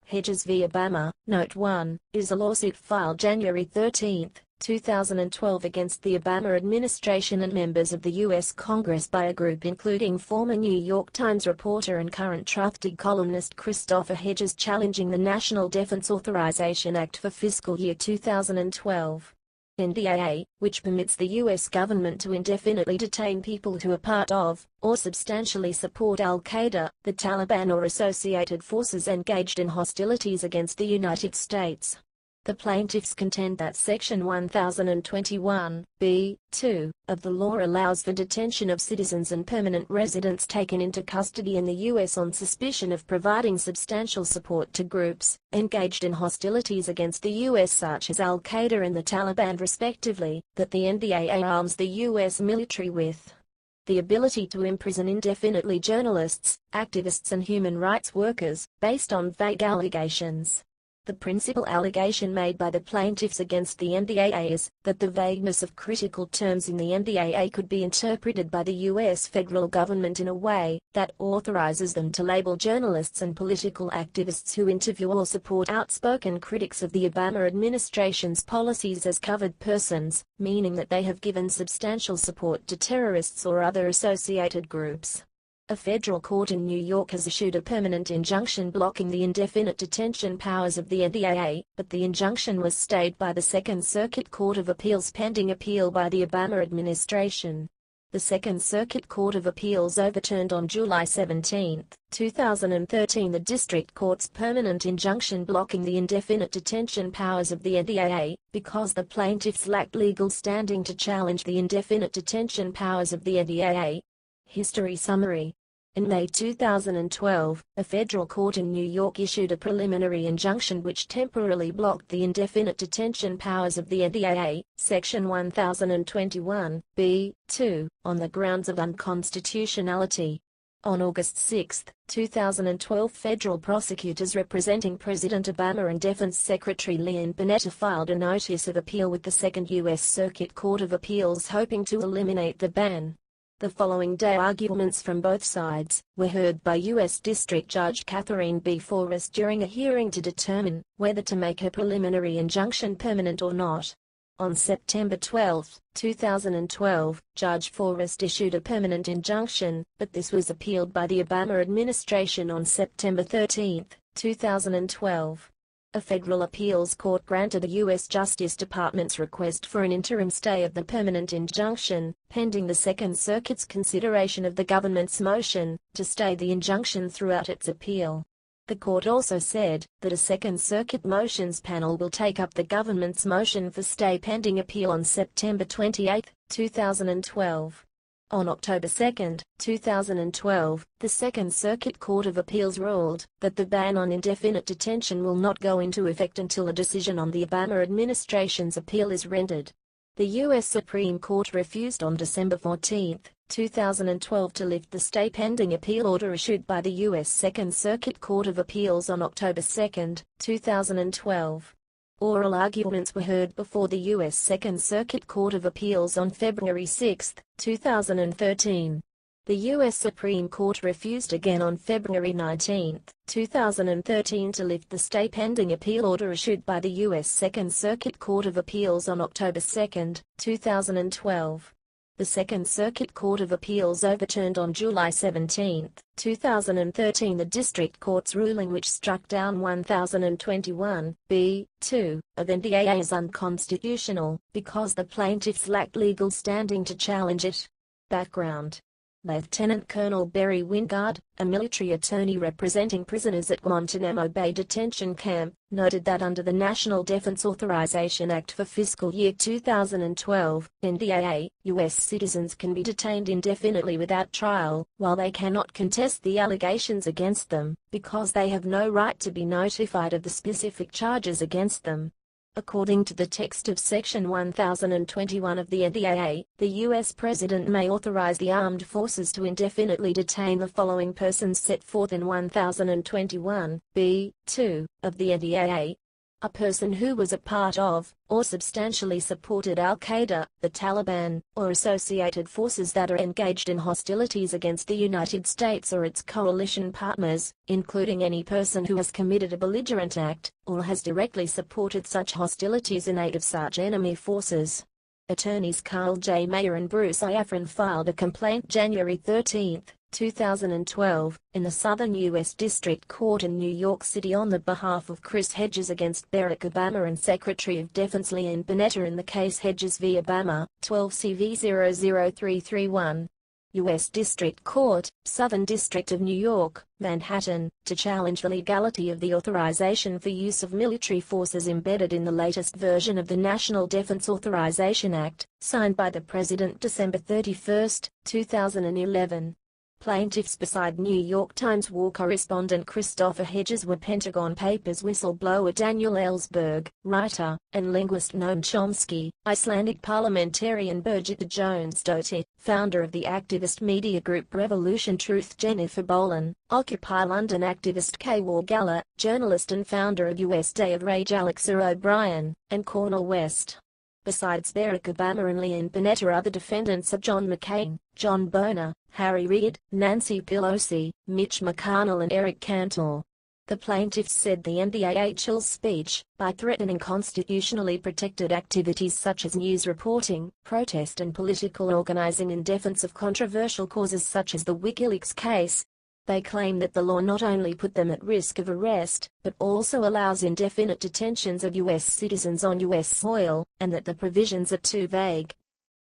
Hedges v. Obama, Note 1, is a lawsuit filed January 13, 2012 against the Obama administration and members of the U.S. Congress by a group including former New York Times reporter and current Truthdig columnist Christopher Hedges challenging the National Defense Authorization Act for fiscal year 2012. NDAA, which permits the U.S. government to indefinitely detain people who are part of, or substantially support al-Qaeda, the Taliban or associated forces engaged in hostilities against the United States. The plaintiffs contend that Section 1021, b-2, of the law allows for detention of citizens and permanent residents taken into custody in the U.S. on suspicion of providing substantial support to groups engaged in hostilities against the U.S. such as al-Qaeda and the Taliban respectively, that the NDAA arms the U.S. military with the ability to imprison indefinitely journalists, activists and human rights workers, based on vague allegations. The principal allegation made by the plaintiffs against the NDAA is that the vagueness of critical terms in the NDAA could be interpreted by the U.S. federal government in a way that authorizes them to label journalists and political activists who interview or support outspoken critics of the Obama administration's policies as covered persons, meaning that they have given substantial support to terrorists or other associated groups. A federal court in New York has issued a permanent injunction blocking the indefinite detention powers of the NDAA, but the injunction was stayed by the Second Circuit Court of Appeals pending appeal by the Obama administration. The Second Circuit Court of Appeals overturned on July 17, 2013 the district court's permanent injunction blocking the indefinite detention powers of the NDAA, because the plaintiffs lacked legal standing to challenge the indefinite detention powers of the NDAA. History summary. In May 2012, a federal court in New York issued a preliminary injunction which temporarily blocked the indefinite detention powers of the NDAA, Section 1021, b-2, on the grounds of unconstitutionality. On August 6, 2012, federal prosecutors representing President Obama and Defense Secretary Leon Panetta filed a notice of appeal with the Second U.S. Circuit Court of Appeals hoping to eliminate the ban. The following day arguments from both sides were heard by U.S. District Judge Catherine B. Forrest during a hearing to determine whether to make her preliminary injunction permanent or not. On September 12, 2012, Judge Forrest issued a permanent injunction, but this was appealed by the Obama administration on September 13, 2012. A federal appeals court granted the U.S. Justice Department's request for an interim stay of the permanent injunction, pending the Second Circuit's consideration of the government's motion to stay the injunction throughout its appeal. The court also said that a Second Circuit motions panel will take up the government's motion for stay pending appeal on September 28, 2012. On October 2, 2012, the Second Circuit Court of Appeals ruled that the ban on indefinite detention will not go into effect until a decision on the Obama administration's appeal is rendered. The U.S. Supreme Court refused on December 14, 2012 to lift the stay pending appeal order issued by the U.S. Second Circuit Court of Appeals on October 2, 2012. Oral arguments were heard before the U.S. Second Circuit Court of Appeals on February 6, 2013. The U.S. Supreme Court refused again on February 19, 2013 to lift the stay pending appeal order issued by the U.S. Second Circuit Court of Appeals on October 2, 2012. The Second Circuit Court of Appeals overturned on July 17, 2013 the district court's ruling which struck down 1021, b-2, of NDAA as unconstitutional, because the plaintiffs lacked legal standing to challenge it. Background. Lieutenant Colonel Barry Wingard, a military attorney representing prisoners at Guantanamo Bay Detention Camp, noted that under the National Defense Authorization Act for fiscal year 2012, NDAA, U.S. citizens can be detained indefinitely without trial, while they cannot contest the allegations against them, because they have no right to be notified of the specific charges against them. According to the text of Section 1021 of the NDAA, the U.S. President may authorize the armed forces to indefinitely detain the following persons set forth in 1021, b-2, of the NDAA. A person who was a part of, or substantially supported al-Qaeda, the Taliban, or associated forces that are engaged in hostilities against the United States or its coalition partners, including any person who has committed a belligerent act, or has directly supported such hostilities in aid of such enemy forces. Attorneys Carl J. Mayer and Bruce I. Afrin filed a complaint January 13, 2012, in the Southern U.S. District Court in New York City on the behalf of Chris Hedges against Barack Obama and Secretary of Defense Leon Panetta in the case Hedges v. Obama, 12 CV 00331. U.S. District Court, Southern District of New York, Manhattan, to challenge the legality of the authorization for use of military forces embedded in the latest version of the National Defense Authorization Act, signed by the President December 31, 2011. Plaintiffs beside New York Times war correspondent Christopher Hedges were Pentagon Papers whistleblower Daniel Ellsberg, writer, and linguist Noam Chomsky, Icelandic parliamentarian Birgitta Jones-Dottir, founder of the activist media group Revolution Truth Jennifer Bolin, Occupy London activist Kay Wargalla, journalist and founder of US Day of Rage Alexa O'Brien, and Cornel West. Besides Barack Obama and Leon Panetta, other defendants are John McCain, John Boehner, Harry Reid, Nancy Pelosi, Mitch McConnell and Eric Cantor. The plaintiffs said the NDAA chills speech by threatening constitutionally protected activities such as news reporting, protest and political organizing in defense of controversial causes such as the WikiLeaks case. They claim that the law not only put them at risk of arrest, but also allows indefinite detentions of U.S. citizens on U.S. soil, and that the provisions are too vague.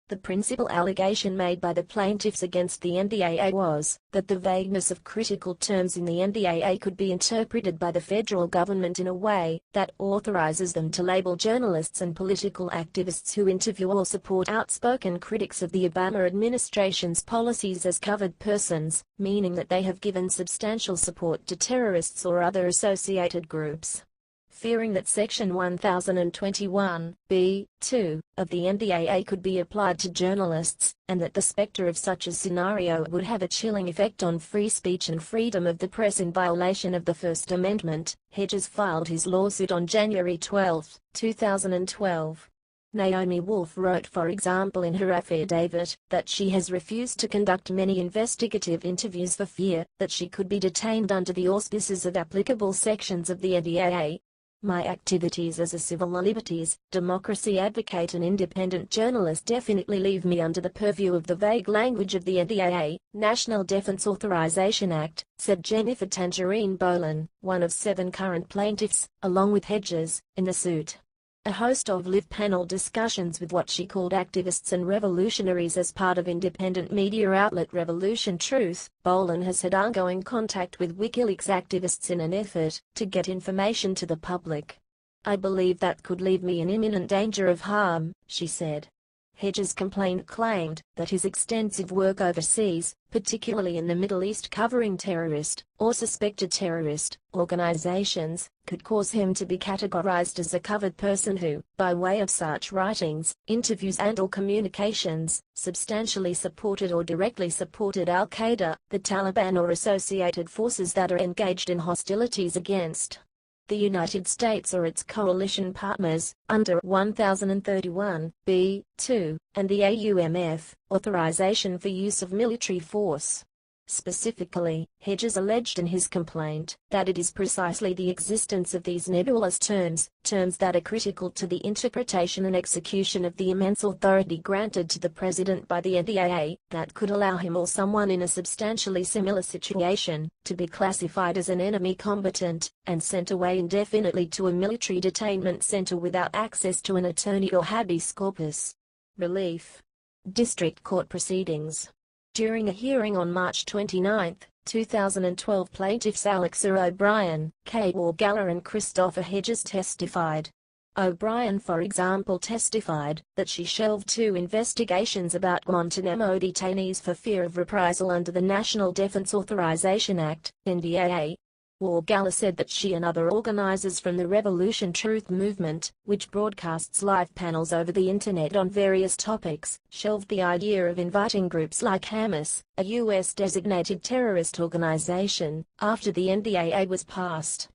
The principal allegation made by the plaintiffs against the NDAA was that the vagueness of critical terms in the NDAA could be interpreted by the federal government in a way that authorizes them to label journalists and political activists who interview or support outspoken critics of the Obama administration's policies as covered persons, meaning that they have given substantial support to terrorists or other associated groups. Fearing that Section 1021(b)(2) of the NDAA could be applied to journalists, and that the specter of such a scenario would have a chilling effect on free speech and freedom of the press in violation of the First Amendment, Hedges filed his lawsuit on January 12, 2012. Naomi Wolf wrote, for example, in her affidavit, that she has refused to conduct many investigative interviews for fear that she could be detained under the auspices of applicable sections of the NDAA. My activities as a civil liberties, democracy advocate and independent journalist definitely leave me under the purview of the vague language of the NDAA, National Defense Authorization Act, said Jennifer Tangerine Bolin, one of 7 current plaintiffs, along with Hedges, in the suit. A host of live panel discussions with what she called activists and revolutionaries as part of independent media outlet Revolution Truth, Bolin has had ongoing contact with WikiLeaks activists in an effort to get information to the public. I believe that could leave me in imminent danger of harm, she said. Hedges' complaint claimed that his extensive work overseas, particularly in the Middle East covering terrorist, or suspected terrorist, organizations, could cause him to be categorized as a covered person who, by way of such writings, interviews and/or communications, substantially supported or directly supported al-Qaeda, the Taliban or associated forces that are engaged in hostilities against the United States or its coalition partners, under 1031(b)(2), and the AUMF, Authorization for Use of Military Force. Specifically, Hedges alleged in his complaint that it is precisely the existence of these nebulous terms that are critical to the interpretation and execution of the immense authority granted to the President by the NDAA, that could allow him or someone in a substantially similar situation to be classified as an enemy combatant and sent away indefinitely to a military detainment center without access to an attorney or habeas corpus relief. District Court Proceedings. During a hearing on March 29, 2012, plaintiffs Alexa O'Brien, Kay Wargalla and Christopher Hedges testified. O'Brien, for example, testified that she shelved 2 investigations about Guantanamo detainees for fear of reprisal under the National Defense Authorization Act, NDAA. Wargalla said that she and other organizers from the Revolution Truth movement, which broadcasts live panels over the internet on various topics, shelved the idea of inviting groups like Hamas, a U.S. designated terrorist organization, after the NDAA was passed.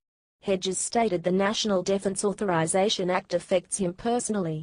Hedges stated the National Defense Authorization Act affects him personally.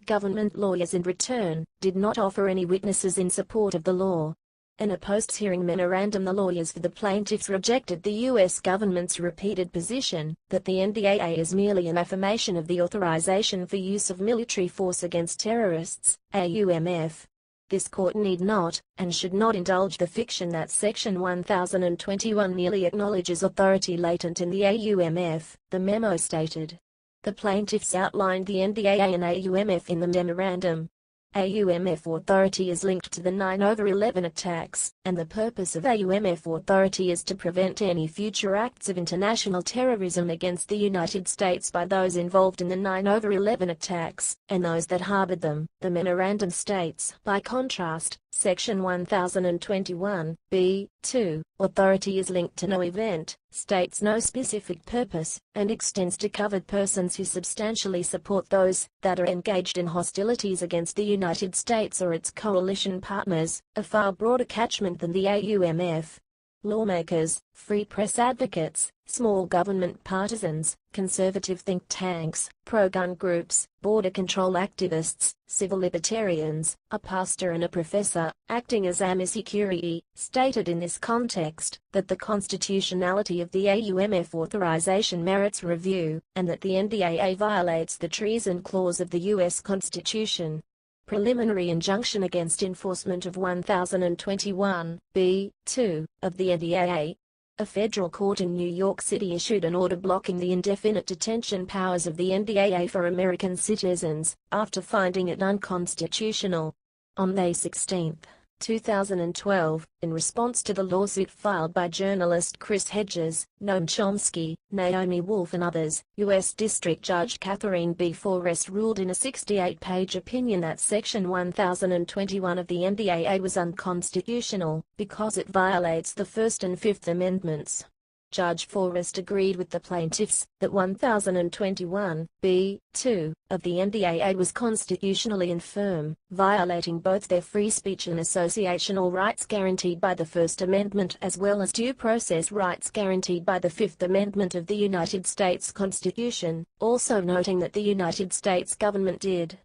Government lawyers, in return, did not offer any witnesses in support of the law. In a post-hearing memorandum, the lawyers for the plaintiffs rejected the U.S. government's repeated position that the NDAA is merely an affirmation of the Authorization for Use of Military Force Against Terrorists, AUMF. This court need not, and should not indulge the fiction that Section 1021 merely acknowledges authority latent in the AUMF, the memo stated. The plaintiffs outlined the NDAA and AUMF in the memorandum. AUMF authority is linked to the 9/11 attacks, and the purpose of AUMF authority is to prevent any future acts of international terrorism against the United States by those involved in the 9/11 attacks, and those that harbored them, the memorandum states. By contrast, Section 1021, b-2, authority is linked to no event, states no specific purpose, and extends to covered persons who substantially support those that are engaged in hostilities against the United States or its coalition partners, a far broader catchment than the AUMF. Lawmakers, free press advocates, small government partisans, conservative think tanks, pro-gun groups, border control activists, civil libertarians, a pastor and a professor, acting as amici curiae, stated in this context that the constitutionality of the AUMF authorization merits review, and that the NDAA violates the treason clause of the U.S. Constitution. Preliminary injunction against enforcement of 1021, b-2, of the NDAA. A federal court in New York City issued an order blocking the indefinite detention powers of the NDAA for American citizens, after finding it unconstitutional. On May 16, 2012, in response to the lawsuit filed by journalist Chris Hedges, Noam Chomsky, Naomi Wolf and others, U.S. District Judge Catherine B. Forrest ruled in a 68-page opinion that Section 1021 of the NDAA was unconstitutional, because it violates the First and Fifth Amendments. Judge Forrest agreed with the plaintiffs that 1021, b-2, of the NDAA was constitutionally infirm, violating both their free speech and associational rights guaranteed by the First Amendment as well as due process rights guaranteed by the Fifth Amendment of the United States Constitution, also noting that the United States government did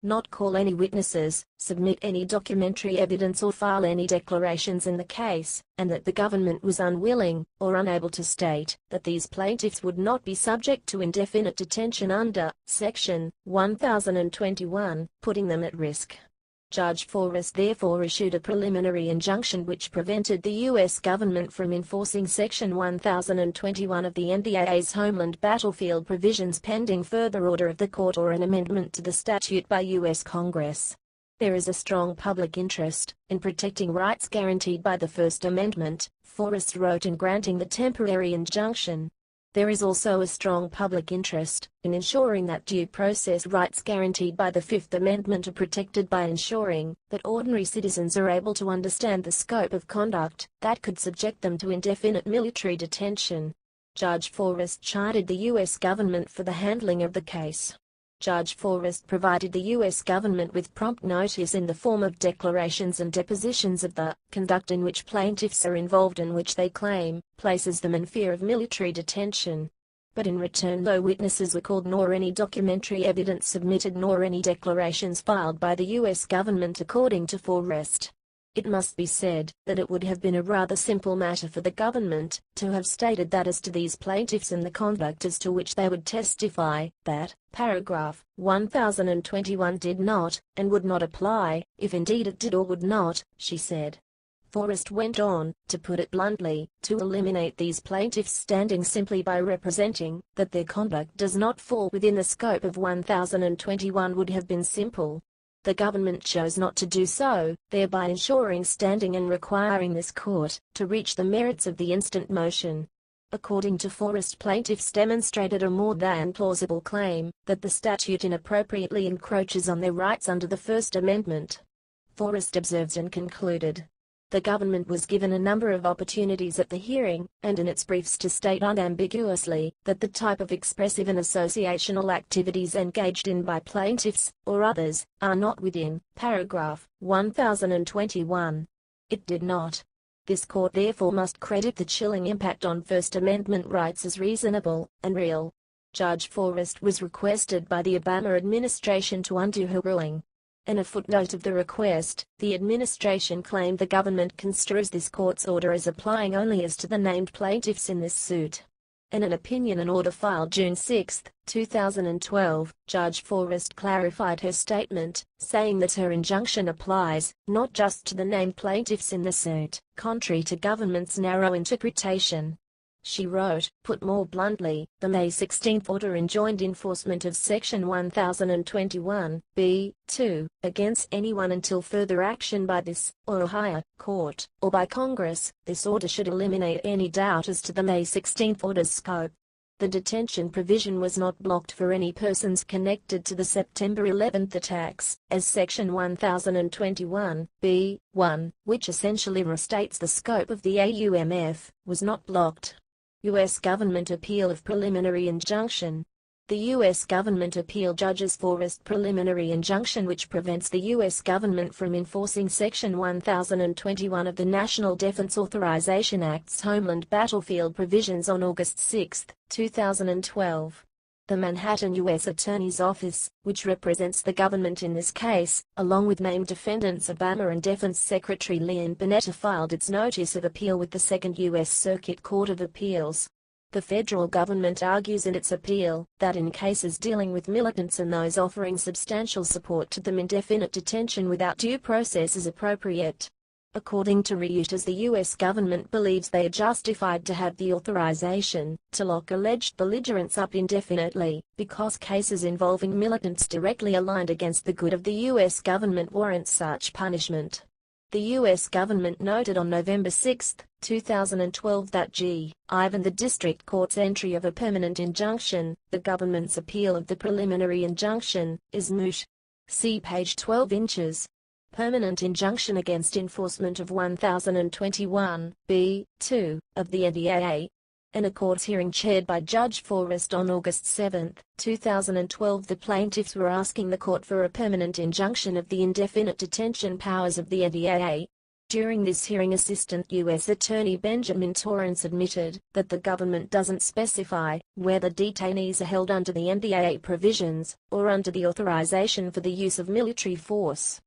not call any witnesses, submit any documentary evidence or file any declarations in the case, and that the government was unwilling, or unable to state, that these plaintiffs would not be subject to indefinite detention under Section 1021, putting them at risk. Judge Forrest therefore issued a preliminary injunction which prevented the U.S. government from enforcing Section 1021 of the NDAA's Homeland Battlefield provisions pending further order of the court or an amendment to the statute by U.S. Congress. There is a strong public interest in protecting rights guaranteed by the First Amendment, Forrest wrote in granting the temporary injunction. There is also a strong public interest in ensuring that due process rights guaranteed by the Fifth Amendment are protected by ensuring that ordinary citizens are able to understand the scope of conduct that could subject them to indefinite military detention. Judge Forrest chided the U.S. government for the handling of the case. Judge Forrest provided the U.S. government with prompt notice in the form of declarations and depositions of the conduct in which plaintiffs are involved and which they claim places them in fear of military detention. But in return no witnesses were called nor any documentary evidence submitted nor any declarations filed by the U.S. government according to Forrest. It must be said that it would have been a rather simple matter for the government to have stated that as to these plaintiffs and the conduct as to which they would testify, that paragraph 1021 did not, and would not apply, if indeed it did or would not, she said. Forrest went on, to put it bluntly, to eliminate these plaintiffs' standing simply by representing that their conduct does not fall within the scope of 1021 would have been simple. The government chose not to do so, thereby ensuring standing and requiring this court to reach the merits of the instant motion. According to Forrest, plaintiffs demonstrated a more than plausible claim that the statute inappropriately encroaches on their rights under the First Amendment. Forrest observed and concluded. The government was given a number of opportunities at the hearing, and in its briefs to state unambiguously that the type of expressive and associational activities engaged in by plaintiffs, or others, are not within paragraph 1021. It did not. This court therefore must credit the chilling impact on First Amendment rights as reasonable and real. Judge Forrest was requested by the Obama administration to undo her ruling. In a footnote of the request, the administration claimed the government construes this court's order as applying only as to the named plaintiffs in this suit. In an opinion and order filed June 6, 2012, Judge Forrest clarified her statement, saying that her injunction applies, not just to the named plaintiffs in the suit, contrary to government's narrow interpretation. She wrote, put more bluntly, the May 16 order enjoined enforcement of Section 1021, b-2, against anyone until further action by this, or a higher, court, or by Congress. This order should eliminate any doubt as to the May 16 order's scope. The detention provision was not blocked for any persons connected to the September 11 attacks, as Section 1021, b-1, which essentially restates the scope of the AUMF, was not blocked. U.S. Government Appeal of Preliminary Injunction. The U.S. government appeal Judge Forrest's preliminary injunction which prevents the U.S. government from enforcing Section 1021 of the National Defense Authorization Act's Homeland Battlefield provisions on August 6, 2012. The Manhattan U.S. Attorney's Office, which represents the government in this case, along with named defendants Obama and Defense Secretary Leon Panetta, filed its notice of appeal with the Second U.S. Circuit Court of Appeals. The federal government argues in its appeal that in cases dealing with militants and those offering substantial support to them, indefinite detention without due process is appropriate. According to Reuters, the U.S. government believes they are justified to have the authorization to lock alleged belligerents up indefinitely, because cases involving militants directly aligned against the good of the U.S. government warrant such punishment. The U.S. government noted on November 6, 2012 that given the district court's entry of a permanent injunction, the government's appeal of the preliminary injunction is moot. See page 12 inches. Permanent injunction against enforcement of 1021, b-2, of the NDAA. In a court hearing chaired by Judge Forrest on August 7, 2012, the plaintiffs were asking the court for a permanent injunction of the indefinite detention powers of the NDAA. During this hearing, Assistant U.S. Attorney Benjamin Torrance admitted that the government doesn't specify whether detainees are held under the NDAA provisions or under the authorization for the use of military force.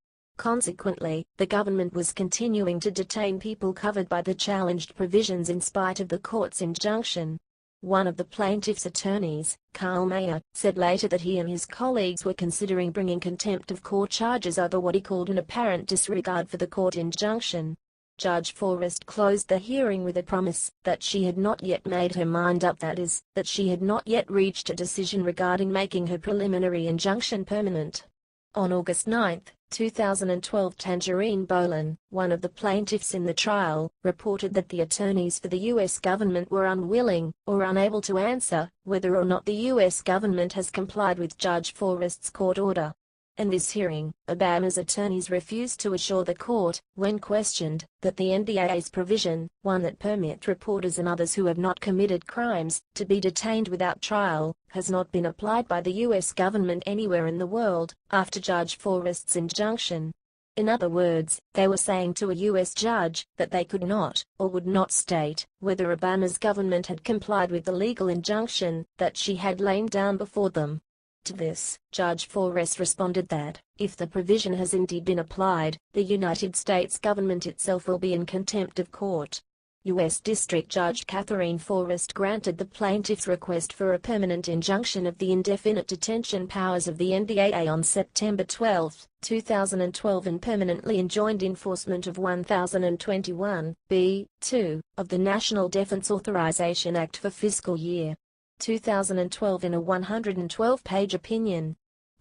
Consequently, the government was continuing to detain people covered by the challenged provisions in spite of the court's injunction. One of the plaintiff's attorneys, Carl Mayer, said later that he and his colleagues were considering bringing contempt of court charges over what he called an apparent disregard for the court injunction. Judge Forrest closed the hearing with a promise that she had not yet made her mind up, that is, that she had not yet reached a decision regarding making her preliminary injunction permanent. On August 9, 2012, Tangerine Boland, one of the plaintiffs in the trial, reported that the attorneys for the U.S. government were unwilling or unable to answer whether or not the U.S. government has complied with Judge Forrest's court order. In this hearing, Obama's attorneys refused to assure the court, when questioned, that the NDAA's provision, one that permits reporters and others who have not committed crimes to be detained without trial, has not been applied by the U.S. government anywhere in the world after Judge Forrest's injunction. In other words, they were saying to a U.S. judge that they could not, or would not state, whether Obama's government had complied with the legal injunction that she had laid down before them. To this, Judge Forrest responded that, if the provision has indeed been applied, the United States government itself will be in contempt of court. U.S. District Judge Catherine Forrest granted the plaintiff's request for a permanent injunction of the indefinite detention powers of the NDAA on September 12, 2012, and permanently enjoined enforcement of 1021, b-2, of the National Defense Authorization Act for fiscal year 2012 in a 112-page opinion.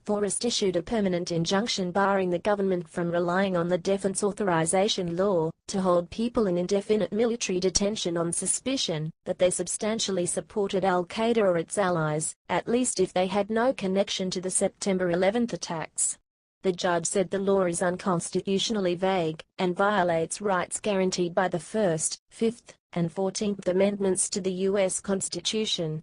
Forrest issued a permanent injunction barring the government from relying on the Defense Authorization Law to hold people in indefinite military detention on suspicion that they substantially supported al-Qaeda or its allies, at least if they had no connection to the September 11 attacks. The judge said the law is unconstitutionally vague and violates rights guaranteed by the First, Fifth, and 14th Amendments to the U.S. Constitution.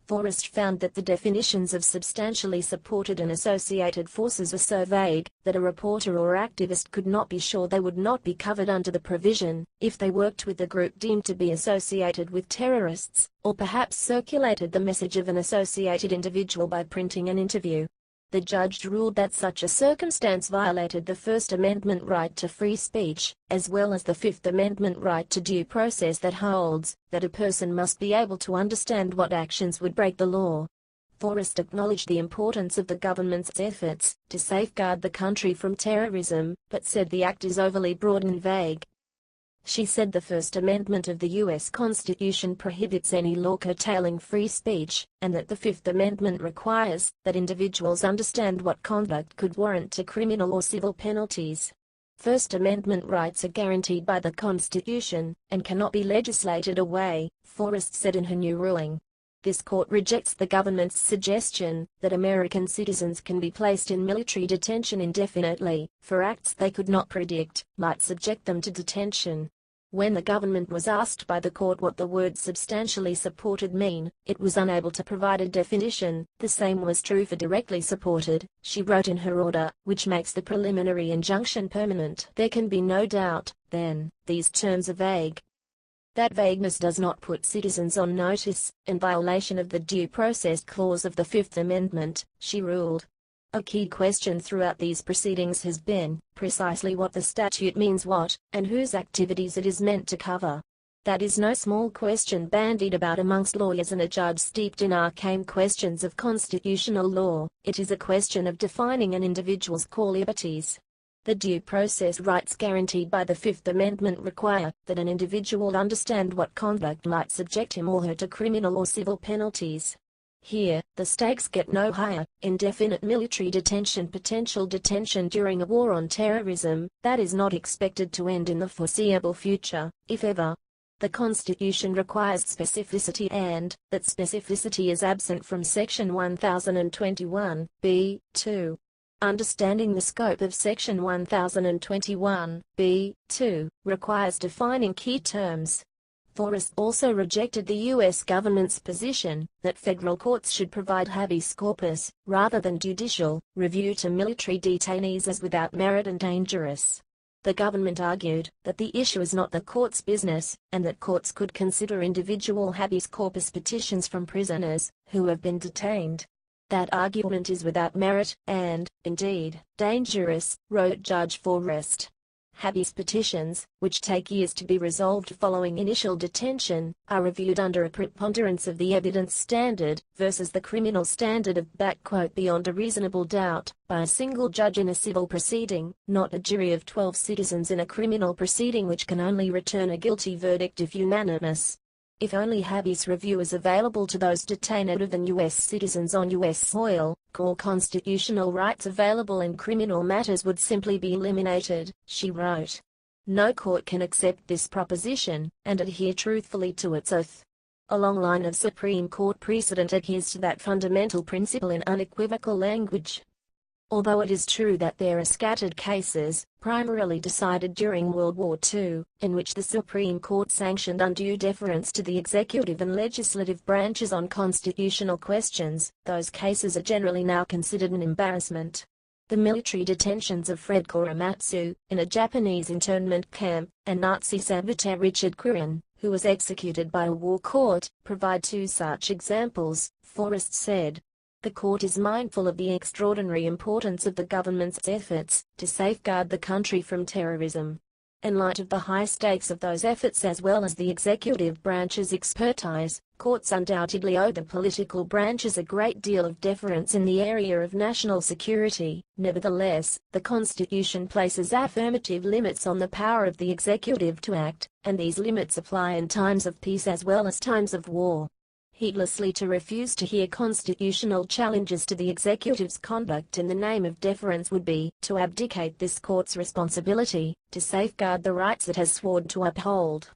Forrest found that the definitions of substantially supported and associated forces are so vague that a reporter or activist could not be sure they would not be covered under the provision if they worked with a group deemed to be associated with terrorists, or perhaps circulated the message of an associated individual by printing an interview. The judge ruled that such a circumstance violated the First Amendment right to free speech, as well as the Fifth Amendment right to due process that holds that a person must be able to understand what actions would break the law. Forrest acknowledged the importance of the government's efforts to safeguard the country from terrorism, but said the act is overly broad and vague. She said the First Amendment of the U.S. Constitution prohibits any law curtailing free speech, and that the Fifth Amendment requires that individuals understand what conduct could warrant to criminal or civil penalties. First Amendment rights are guaranteed by the Constitution, and cannot be legislated away, Forrest said in her new ruling. This court rejects the government's suggestion that American citizens can be placed in military detention indefinitely, for acts they could not predict might subject them to detention. When the government was asked by the court what the word substantially supported mean, it was unable to provide a definition. The same was true for directly supported, she wrote in her order, which makes the preliminary injunction permanent. There can be no doubt, then, these terms are vague. That vagueness does not put citizens on notice, in violation of the Due Process Clause of the Fifth Amendment, she ruled. A key question throughout these proceedings has been precisely what the statute means and whose activities it is meant to cover. That is no small question bandied about amongst lawyers and a judge steeped in arcane questions of constitutional law. It is a question of defining an individual's core liberties. The due process rights guaranteed by the Fifth Amendment require that an individual understand what conduct might subject him or her to criminal or civil penalties. Here, the stakes get no higher. Indefinite military detention, potential detention during a war on terrorism, that is not expected to end in the foreseeable future, if ever. The Constitution requires specificity, and that specificity is absent from Section 1021, b. 2. Understanding the scope of Section 1021, b. 2, requires defining key terms. Forrest also rejected the U.S. government's position that federal courts should provide habeas corpus, rather than judicial, review to military detainees as without merit and dangerous. The government argued that the issue is not the court's business, and that courts could consider individual habeas corpus petitions from prisoners who have been detained. That argument is without merit, and, indeed, dangerous, wrote Judge Forrest. Habeas petitions, which take years to be resolved following initial detention, are reviewed under a preponderance of the evidence standard, versus the criminal standard of "beyond a reasonable doubt," by a single judge in a civil proceeding, not a jury of 12 citizens in a criminal proceeding which can only return a guilty verdict if unanimous. If only habeas review is available to those detained other than U.S. citizens on U.S. soil, core constitutional rights available in criminal matters would simply be eliminated, she wrote. No court can accept this proposition, and adhere truthfully to its oath. A long line of Supreme Court precedent adheres to that fundamental principle in unequivocal language. Although it is true that there are scattered cases, primarily decided during World War II, in which the Supreme Court sanctioned undue deference to the executive and legislative branches on constitutional questions, those cases are generally now considered an embarrassment. The military detentions of Fred Korematsu, in a Japanese internment camp, and Nazi saboteur Richard Kurin, who was executed by a war court, provide two such examples, Forrest said. The court is mindful of the extraordinary importance of the government's efforts to safeguard the country from terrorism. In light of the high stakes of those efforts as well as the executive branch's expertise, courts undoubtedly owe the political branches a great deal of deference in the area of national security. Nevertheless, the Constitution places affirmative limits on the power of the executive to act, and these limits apply in times of peace as well as times of war. Heedlessly to refuse to hear constitutional challenges to the executive's conduct in the name of deference would be to abdicate this court's responsibility to safeguard the rights it has sworn to uphold.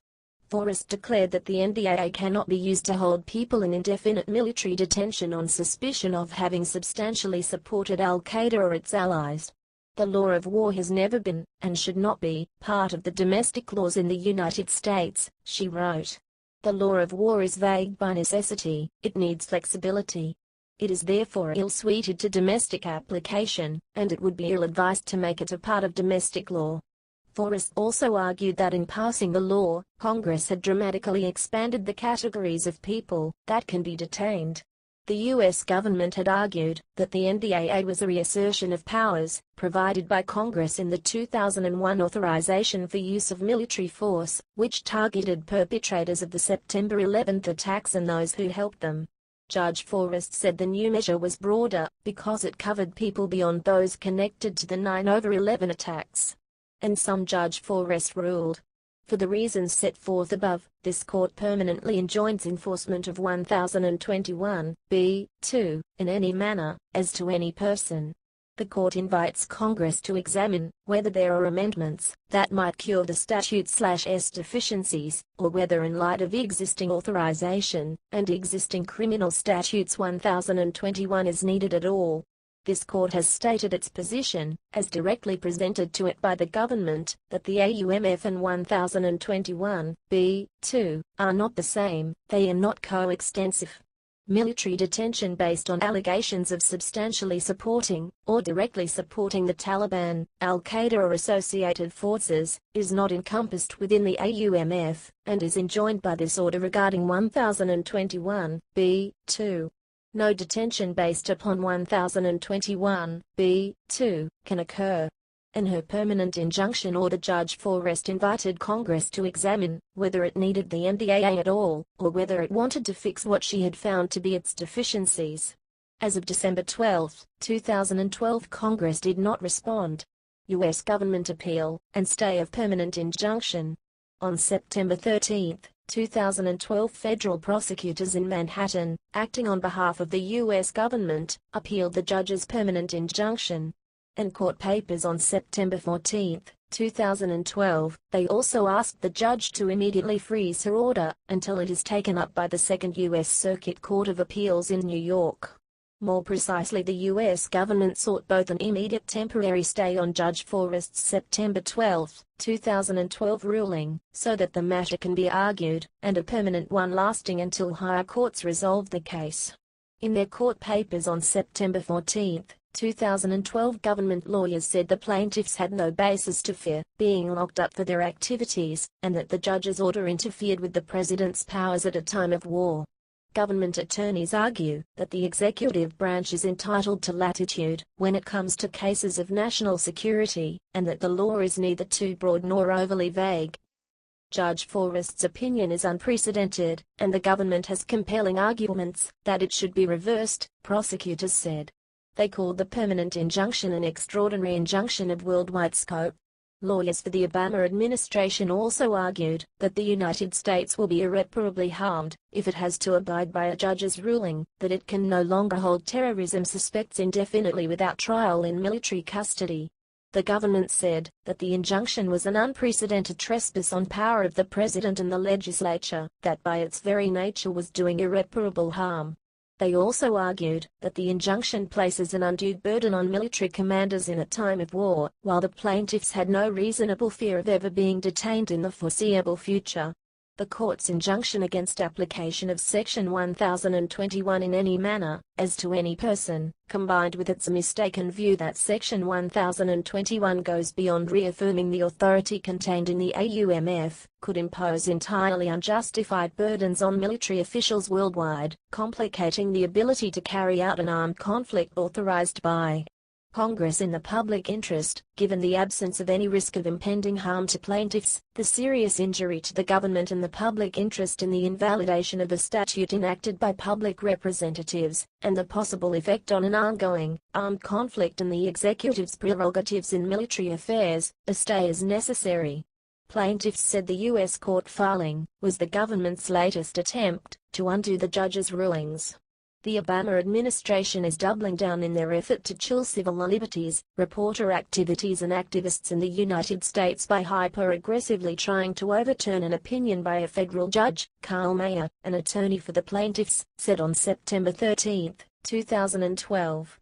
Forrest declared that the NDAA cannot be used to hold people in indefinite military detention on suspicion of having substantially supported al-Qaeda or its allies. The law of war has never been, and should not be, part of the domestic laws in the United States, she wrote. The law of war is vague by necessity, it needs flexibility. It is therefore ill-suited to domestic application, and it would be ill-advised to make it a part of domestic law. Forrest also argued that in passing the law, Congress had dramatically expanded the categories of people that can be detained. The U.S. government had argued that the NDAA was a reassertion of powers provided by Congress in the 2001 Authorization for Use of Military Force, which targeted perpetrators of the September 11 attacks and those who helped them. Judge Forrest said the new measure was broader because it covered people beyond those connected to the 9/11 attacks. And some Judge Forrest ruled, for the reasons set forth above, this court permanently enjoins enforcement of 1021(b)(2) in any manner, as to any person. The court invites Congress to examine whether there are amendments that might cure the statute/s deficiencies, or whether in light of existing authorization and existing criminal statutes 1021 is needed at all. This court has stated its position, as directly presented to it by the government, that the AUMF and 1021(b)(2) are not the same, they are not coextensive. Military detention based on allegations of substantially supporting, or directly supporting the Taliban, al-Qaeda or associated forces, is not encompassed within the AUMF, and is enjoined by this order regarding 1021(b)(2). No detention based upon 1021(b)(2) can occur. In her permanent injunction order, Judge Forrest invited Congress to examine whether it needed the NDAA at all, or whether it wanted to fix what she had found to be its deficiencies. As of December 12, 2012, Congress did not respond. U.S. government appeal and stay of permanent injunction. On September 13, 2012, federal prosecutors in Manhattan, acting on behalf of the U.S. government, appealed the judge's permanent injunction. In court papers on September 14, 2012, they also asked the judge to immediately freeze her order until it is taken up by the Second U.S. Circuit Court of Appeals in New York. More precisely, the U.S. government sought both an immediate temporary stay on Judge Forrest's September 12, 2012 ruling, so that the matter can be argued, and a permanent one lasting until higher courts resolve the case. In their court papers on September 14, 2012, government lawyers said the plaintiffs had no basis to fear being locked up for their activities, and that the judge's order interfered with the president's powers at a time of war. Government attorneys argue that the executive branch is entitled to latitude when it comes to cases of national security, and that the law is neither too broad nor overly vague. Judge Forrest's opinion is unprecedented, and the government has compelling arguments that it should be reversed, prosecutors said. They called the permanent injunction an extraordinary injunction of worldwide scope. Lawyers for the Obama administration also argued that the United States will be irreparably harmed if it has to abide by a judge's ruling that it can no longer hold terrorism suspects indefinitely without trial in military custody. The government said that the injunction was an unprecedented trespass on power of the president and the legislature, that by its very nature was doing irreparable harm. They also argued that the injunction places an undue burden on military commanders in a time of war, while the plaintiffs had no reasonable fear of ever being detained in the foreseeable future. The court's injunction against application of Section 1021 in any manner, as to any person, combined with its mistaken view that Section 1021 goes beyond reaffirming the authority contained in the AUMF, could impose entirely unjustified burdens on military officials worldwide, complicating the ability to carry out an armed conflict authorized by Congress in the public interest, given the absence of any risk of impending harm to plaintiffs, the serious injury to the government and the public interest in the invalidation of a statute enacted by public representatives, and the possible effect on an ongoing, armed conflict and the executive's prerogatives in military affairs, a stay is necessary. Plaintiffs said the U.S. court filing was the government's latest attempt to undo the judge's rulings. The Obama administration is doubling down in their effort to chill civil liberties, reporter activities and activists in the United States by hyper-aggressively trying to overturn an opinion by a federal judge. Carl Mayer, an attorney for the plaintiffs, said on September 13, 2012.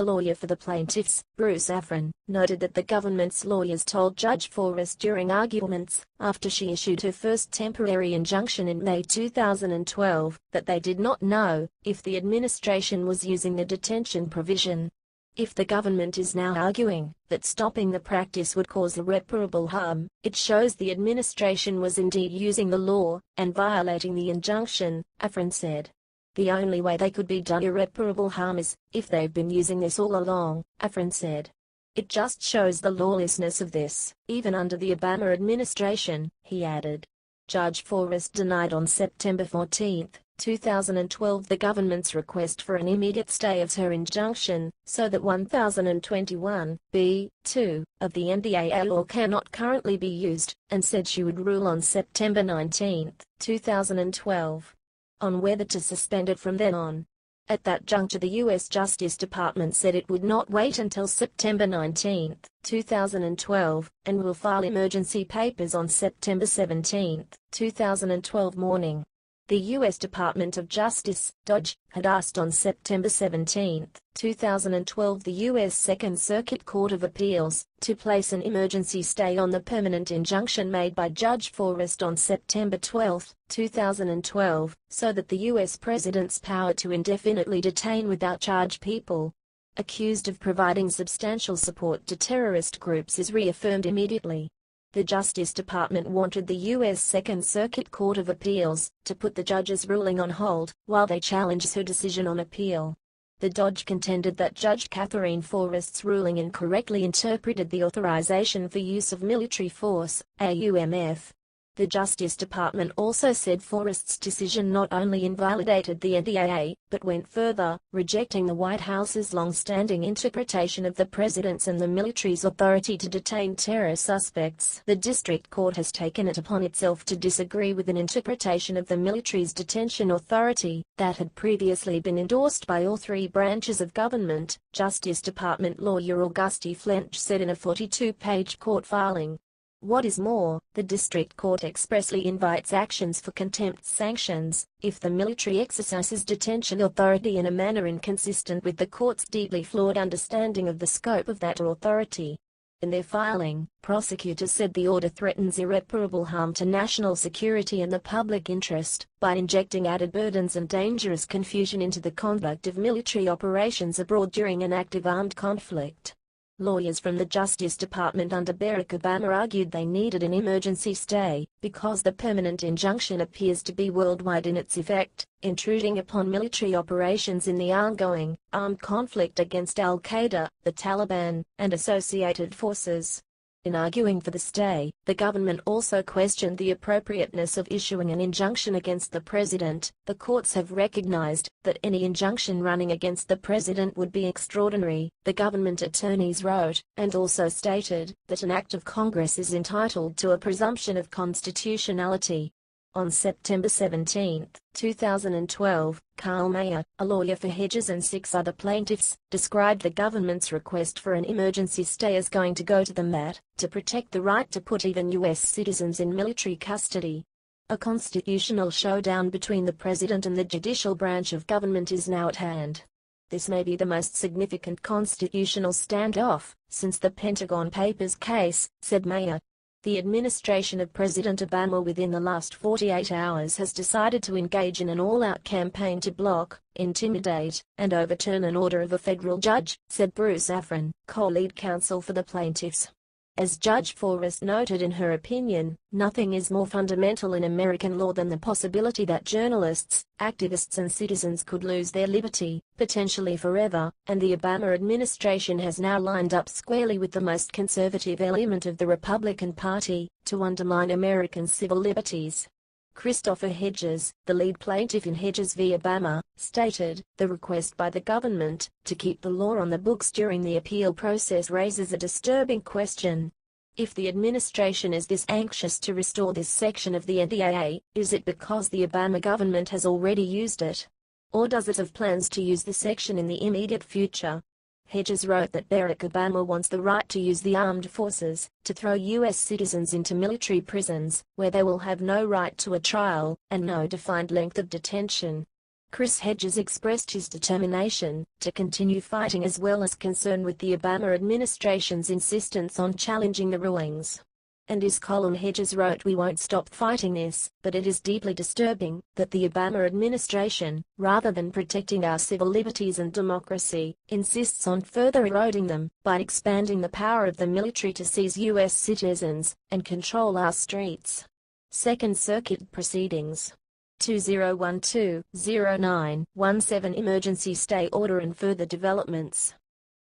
a lawyer for the plaintiffs, Bruce Afrin, noted that the government's lawyers told Judge Forrest during arguments, after she issued her first temporary injunction in May 2012, that they did not know if the administration was using the detention provision. If the government is now arguing that stopping the practice would cause irreparable harm, it shows the administration was indeed using the law and violating the injunction, Afrin said. The only way they could be done irreparable harm is if they've been using this all along, Afrin said. It just shows the lawlessness of this, even under the Obama administration, he added. Judge Forrest denied on September 14, 2012 the government's request for an immediate stay of her injunction, so that 1021(b)(2) of the NDAA law cannot currently be used, and said she would rule on September 19, 2012. On whether to suspend it from then on. At that juncture, the U.S. Justice Department said it would not wait until September 19, 2012, and will file emergency papers on September 17, 2012 morning. The U.S. Department of Justice, DOJ, had asked on September 17, 2012 the U.S. Second Circuit Court of Appeals to place an emergency stay on the permanent injunction made by Judge Forrest on September 12, 2012, so that the U.S. President's power to indefinitely detain without charge people accused of providing substantial support to terrorist groups is reaffirmed immediately. The Justice Department wanted the U.S. Second Circuit Court of Appeals to put the judge's ruling on hold while they challenged her decision on appeal. The DOJ contended that Judge Catherine Forrest's ruling incorrectly interpreted the Authorization for Use of Military Force, AUMF. The Justice Department also said Forrest's decision not only invalidated the NDAA, but went further, rejecting the White House's long-standing interpretation of the President's and the military's authority to detain terror suspects. The District Court has taken it upon itself to disagree with an interpretation of the military's detention authority that had previously been endorsed by all three branches of government, Justice Department lawyer Auguste Flench said in a 42-page court filing. What is more, the District Court expressly invites actions for contempt sanctions if the military exercises detention authority in a manner inconsistent with the court's deeply flawed understanding of the scope of that authority. In their filing, prosecutors said the order threatens irreparable harm to national security and the public interest by injecting added burdens and dangerous confusion into the conduct of military operations abroad during an active armed conflict. Lawyers from the Justice Department under Barack Obama argued they needed an emergency stay because the permanent injunction appears to be worldwide in its effect, intruding upon military operations in the ongoing armed conflict against al-Qaeda, the Taliban, and associated forces. In arguing for the stay, the government also questioned the appropriateness of issuing an injunction against the president. The courts have recognized that any injunction running against the president would be extraordinary, the government attorneys wrote, and also stated that an act of Congress is entitled to a presumption of constitutionality. On September 17, 2012, Carl Mayer, a lawyer for Hedges and 6 other plaintiffs, described the government's request for an emergency stay as going to go to the mat to protect the right to put even U.S. citizens in military custody. A constitutional showdown between the president and the judicial branch of government is now at hand. This may be the most significant constitutional standoff since the Pentagon Papers case, said Mayer. The administration of President Obama within the last 48 hours has decided to engage in an all-out campaign to block, intimidate, and overturn an order of a federal judge, said Bruce Afrin, co-lead counsel for the plaintiffs. As Judge Forrest noted in her opinion, nothing is more fundamental in American law than the possibility that journalists, activists and citizens could lose their liberty, potentially forever, and the Obama administration has now lined up squarely with the most conservative element of the Republican Party to undermine American civil liberties. Christopher Hedges, the lead plaintiff in Hedges v. Obama, stated, the request by the government to keep the law on the books during the appeal process raises a disturbing question. If the administration is this anxious to restore this section of the NDAA, is it because the Obama government has already used it? Or does it have plans to use the section in the immediate future? Hedges wrote that Barack Obama wants the right to use the armed forces to throw U.S. citizens into military prisons, where they will have no right to a trial and no defined length of detention. Chris Hedges expressed his determination to continue fighting as well as concern with the Obama administration's insistence on challenging the rulings. And his column Hedges wrote, "We won't stop fighting this, but it is deeply disturbing that the Obama administration, rather than protecting our civil liberties and democracy, insists on further eroding them by expanding the power of the military to seize U.S. citizens and control our streets." Second Circuit Proceedings 2012-09-17 Emergency Stay Order and Further Developments.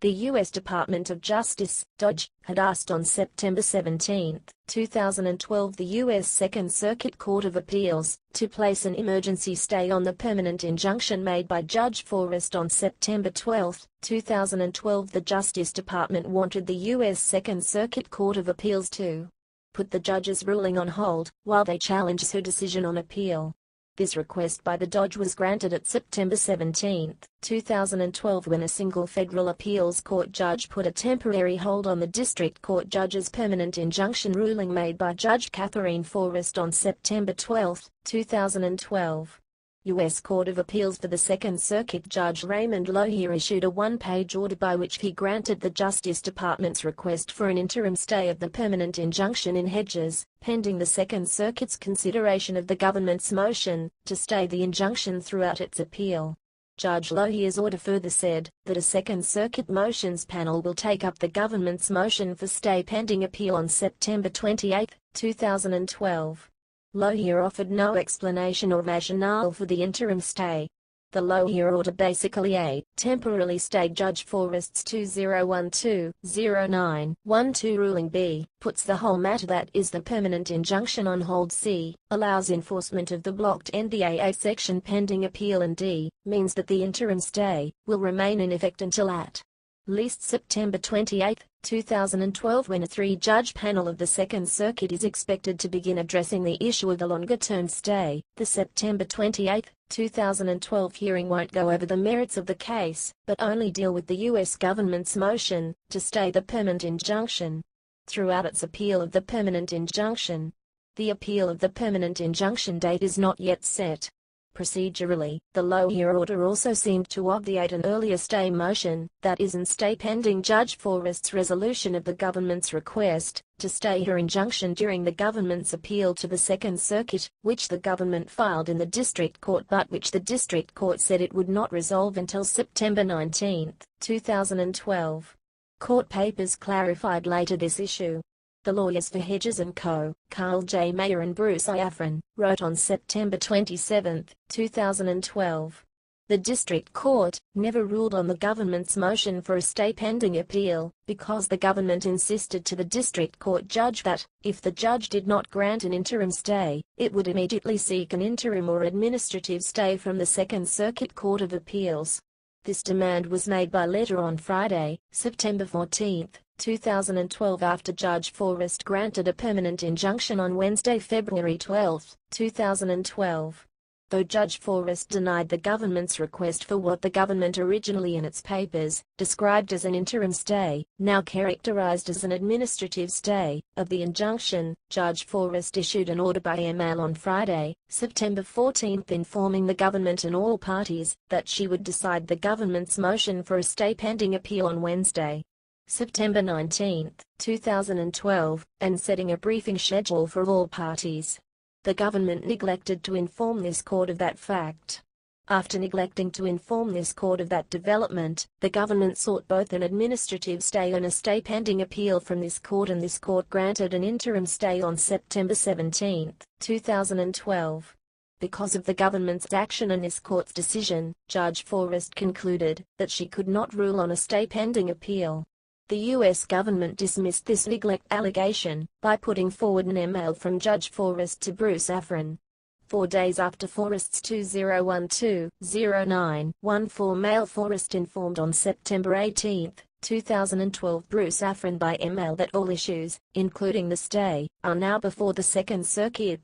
The U.S. Department of Justice, DOJ, had asked on September 17, 2012 the U.S. Second Circuit Court of Appeals to place an emergency stay on the permanent injunction made by Judge Forrest on September 12, 2012. The Justice Department wanted the U.S. Second Circuit Court of Appeals to put the judge's ruling on hold while they challenged her decision on appeal. This request by the DOJ was granted at September 17, 2012 when a single federal appeals court judge put a temporary hold on the district court judge's permanent injunction ruling made by Judge Catherine Forrest on September 12, 2012. U.S. Court of Appeals for the Second Circuit Judge Raymond Lohier issued a one-page order by which he granted the Justice Department's request for an interim stay of the permanent injunction in Hedges, pending the Second Circuit's consideration of the government's motion to stay the injunction throughout its appeal. Judge Lohier's order further said that a Second Circuit motions panel will take up the government's motion for stay pending appeal on September 28, 2012. Lohier offered no explanation or rationale for the interim stay. The Lohier order basically temporarily stayed Judge Forrest's 2012-09-12 ruling. B puts the whole matter, that is the permanent injunction, on hold. C allows enforcement of the blocked NDAA section pending appeal, and D means that the interim stay will remain in effect until at least September 28, 2012, when a three-judge panel of the Second Circuit is expected to begin addressing the issue of the longer-term stay. The September 28, 2012 hearing won't go over the merits of the case, but only deal with the U.S. government's motion to stay the permanent injunction. Throughout its appeal of the permanent injunction, the appeal of the permanent injunction date is not yet set. Procedurally, the Lohier order also seemed to obviate an earlier stay motion, that is, an stay pending Judge Forrest's resolution of the government's request to stay her injunction during the government's appeal to the Second Circuit, which the government filed in the district court but which the district court said it would not resolve until September 19, 2012. Court papers clarified later this issue. The lawyers for Hedges & Co., Carl J. Mayer and Bruce I. Affron, wrote on September 27, 2012. The district court never ruled on the government's motion for a stay pending appeal, because the government insisted to the district court judge that, if the judge did not grant an interim stay, it would immediately seek an interim or administrative stay from the Second Circuit Court of Appeals. This demand was made by letter on Friday, September 14, 2012, after Judge Forrest granted a permanent injunction on Wednesday, February 12, 2012. Though Judge Forrest denied the government's request for what the government originally in its papers described as an interim stay, now characterized as an administrative stay, of the injunction, Judge Forrest issued an order by email on Friday, September 14, informing the government and all parties that she would decide the government's motion for a stay pending appeal on Wednesday, September 19, 2012, and setting a briefing schedule for all parties. The government neglected to inform this court of that fact. After neglecting to inform this court of that development, the government sought both an administrative stay and a stay pending appeal from this court, and this court granted an interim stay on September 17, 2012. Because of the government's action and this court's decision, Judge Forrest concluded that she could not rule on a stay pending appeal. The U.S. government dismissed this neglect allegation by putting forward an email from Judge Forrest to Bruce Affron. 4 days after Forrest's 2012-09-14 mail, Forrest informed on September 18, 2012 Bruce Affron by email that all issues, including the stay, are now before the Second Circuit.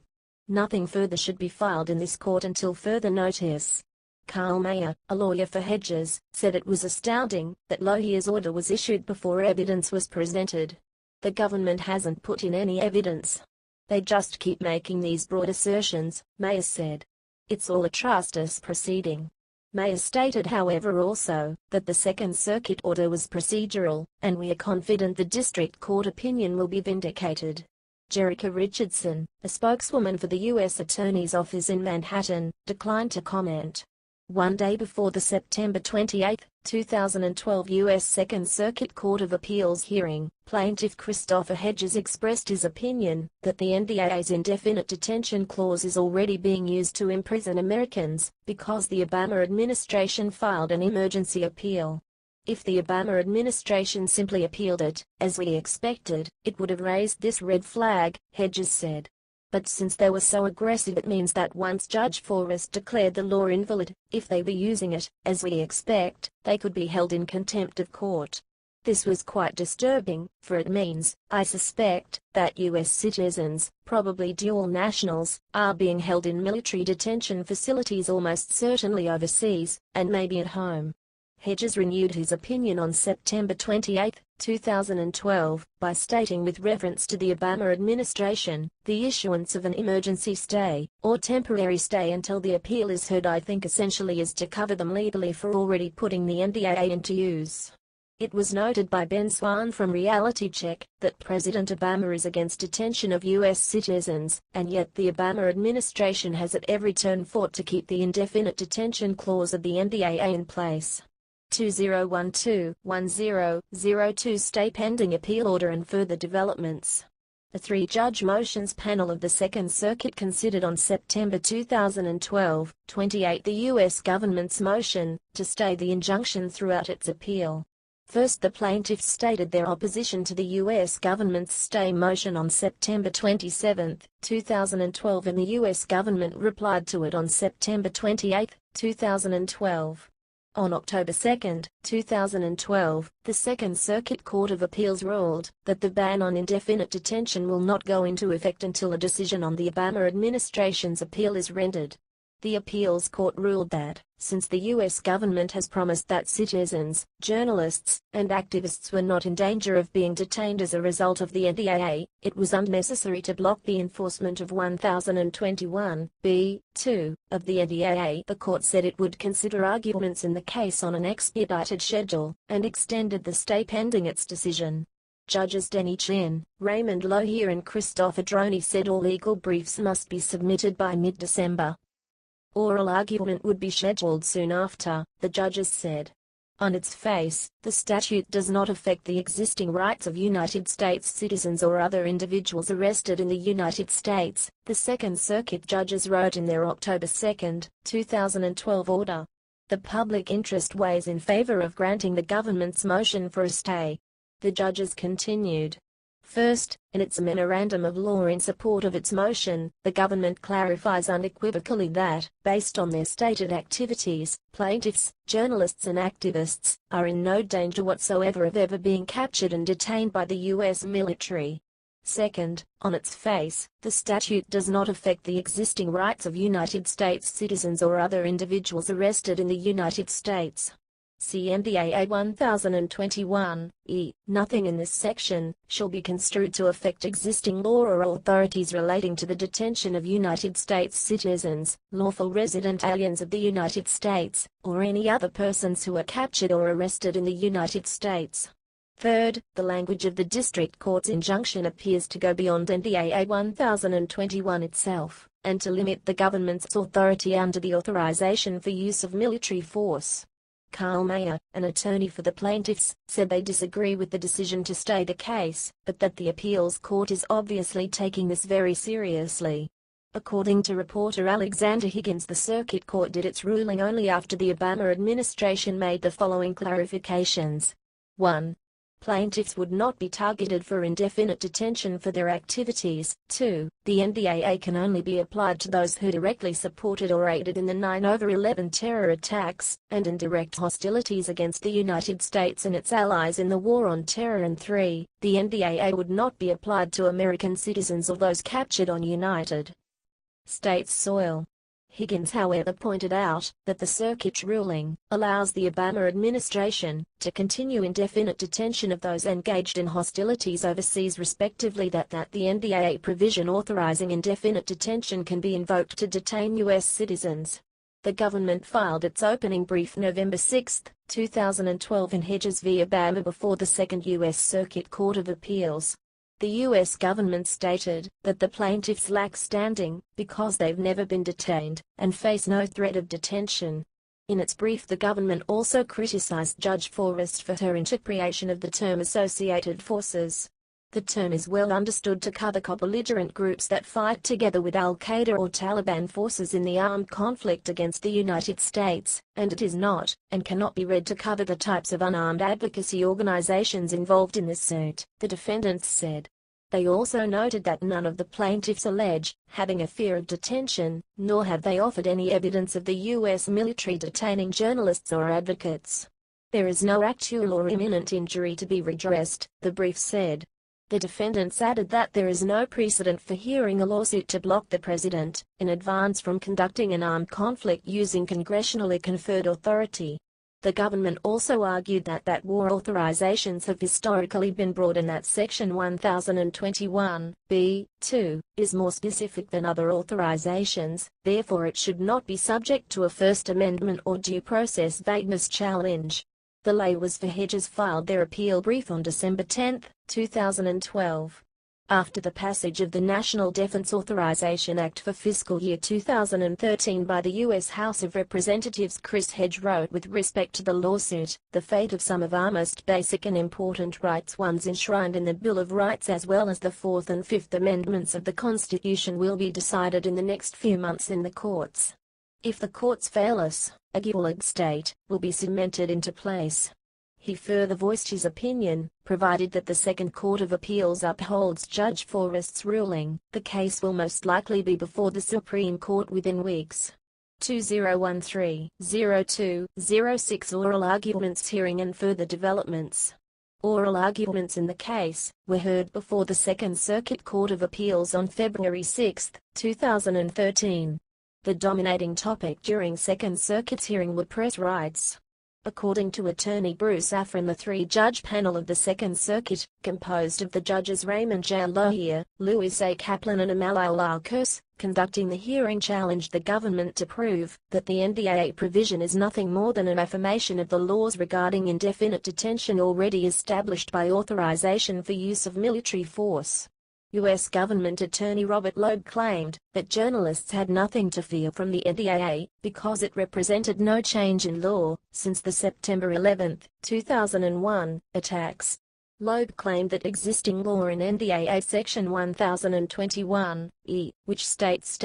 Nothing further should be filed in this court until further notice. Carl Mayer, a lawyer for Hedges, said it was astounding that Lohier's order was issued before evidence was presented. The government hasn't put in any evidence. They just keep making these broad assertions, Mayer said. It's all a trust us proceeding. Mayer stated however also, that the Second Circuit order was procedural, and we are confident the district court opinion will be vindicated. Jerica Richardson, a spokeswoman for the U.S. Attorney's Office in Manhattan, declined to comment. One day before the September 28, 2012 U.S. Second Circuit Court of Appeals hearing, plaintiff Christopher Hedges expressed his opinion that the NDAA's indefinite detention clause is already being used to imprison Americans, because the Obama administration filed an emergency appeal. If the Obama administration simply appealed it, as we expected, it would have raised this red flag, Hedges said. But since they were so aggressive, it means that once Judge Forrest declared the law invalid, if they were using it, as we expect, they could be held in contempt of court. This was quite disturbing, for it means, I suspect, that U.S. citizens, probably dual nationals, are being held in military detention facilities almost certainly overseas, and maybe at home. Hedges renewed his opinion on September 28, 2012, by stating with reference to the Obama administration, the issuance of an emergency stay, or temporary stay until the appeal is heard, I think essentially is to cover them legally for already putting the NDAA into use. It was noted by Ben Swan from Reality Check that President Obama is against detention of U.S. citizens, and yet the Obama administration has at every turn fought to keep the indefinite detention clause of the NDAA in place. 2012-1002 stay pending appeal order and further developments. A three-judge motions panel of the Second Circuit considered on September 2012, 28 the U.S. government's motion to stay the injunction throughout its appeal. First, the plaintiffs stated their opposition to the U.S. government's stay motion on September 27, 2012, and the U.S. government replied to it on September 28, 2012. On October 2, 2012, the Second Circuit Court of Appeals ruled that the ban on indefinite detention will not go into effect until a decision on the Obama administration's appeal is rendered. The appeals court ruled that, since the U.S. government has promised that citizens, journalists, and activists were not in danger of being detained as a result of the NDAA, it was unnecessary to block the enforcement of 1021(b)(2) of the NDAA. The court said it would consider arguments in the case on an expedited schedule, and extended the stay pending its decision. Judges Denny Chin, Raymond Lohier and Christopher Droney said all legal briefs must be submitted by mid-December. Oral argument would be scheduled soon after, the judges said. On its face, the statute does not affect the existing rights of United States citizens or other individuals arrested in the United States, the Second Circuit judges wrote in their October 2, 2012 order. The public interest weighs in favor of granting the government's motion for a stay. The judges continued. First, in its memorandum of law in support of its motion, the government clarifies unequivocally that, based on their stated activities, plaintiffs, journalists and activists, are in no danger whatsoever of ever being captured and detained by the U.S. military. Second, on its face, the statute does not affect the existing rights of United States citizens or other individuals arrested in the United States. See NDAA 1021, Nothing in this section shall be construed to affect existing law or authorities relating to the detention of United States citizens, lawful resident aliens of the United States, or any other persons who are captured or arrested in the United States. Third, the language of the district court's injunction appears to go beyond NDAA 1021 itself, and to limit the government's authority under the Authorization for Use of Military Force. Carl Mayer, an attorney for the plaintiffs, said they disagree with the decision to stay the case, but that the appeals court is obviously taking this very seriously. According to reporter Alexander Higgins, the circuit court did its ruling only after the Obama administration made the following clarifications. 1. Plaintiffs would not be targeted for indefinite detention for their activities. 2. The NDAA can only be applied to those who directly supported or aided in the 9/11 terror attacks, and in direct hostilities against the United States and its allies in the war on terror. And 3. The NDAA would not be applied to American citizens or those captured on United States soil. Higgins, however, pointed out that the circuit's ruling allows the Obama administration to continue indefinite detention of those engaged in hostilities overseas respectively, that the NDAA provision authorizing indefinite detention can be invoked to detain U.S. citizens. The government filed its opening brief November 6, 2012 in Hedges v. Obama before the Second U.S. Circuit Court of Appeals. The U.S. government stated that the plaintiffs lack standing because they've never been detained and face no threat of detention. In its brief, the government also criticized Judge Forrest for her interpretation of the term associated forces. The term is well understood to cover co-belligerent groups that fight together with al-Qaeda or Taliban forces in the armed conflict against the United States, and it is not, and cannot be read to cover the types of unarmed advocacy organizations involved in this suit, the defendants said. They also noted that none of the plaintiffs allege having a fear of detention, nor have they offered any evidence of the U.S. military detaining journalists or advocates. There is no actual or imminent injury to be redressed, the brief said. The defendants added that there is no precedent for hearing a lawsuit to block the president in advance from conducting an armed conflict using congressionally conferred authority. The government also argued that war authorizations have historically been broad and that Section 1021(b)(2) is more specific than other authorizations, therefore it should not be subject to a First Amendment or due process vagueness challenge. The lawyers for Hedges filed their appeal brief on December 10, 2012. After the passage of the National Defense Authorization Act for fiscal year 2013 by the U.S. House of Representatives, Chris Hedges wrote, with respect to the lawsuit, the fate of some of our most basic and important rights, ones enshrined in the Bill of Rights as well as the Fourth and Fifth Amendments of the Constitution, will be decided in the next few months in the courts. If the courts fail us, a gulag state will be cemented into place. He further voiced his opinion, provided that the Second Court of Appeals upholds Judge Forrest's ruling, the case will most likely be before the Supreme Court within weeks. 2013-02-06 Oral arguments hearing and further developments. Oral arguments in the case were heard before the Second Circuit Court of Appeals on February 6, 2013. The dominating topic during Second Circuit's hearing were press rights. According to attorney Bruce Affron, the three-judge panel of the Second Circuit, composed of the judges Raymond J. Lohier, Louis A. Kaplan and Amal Al-Alkous, conducting the hearing challenged the government to prove that the NDAA provision is nothing more than an affirmation of the laws regarding indefinite detention already established by authorization for use of military force. U.S. Government Attorney Robert Loeb claimed that journalists had nothing to fear from the NDAA because it represented no change in law since the September 11, 2001, attacks. Loeb claimed that existing law in NDAA Section 1021(e), which states,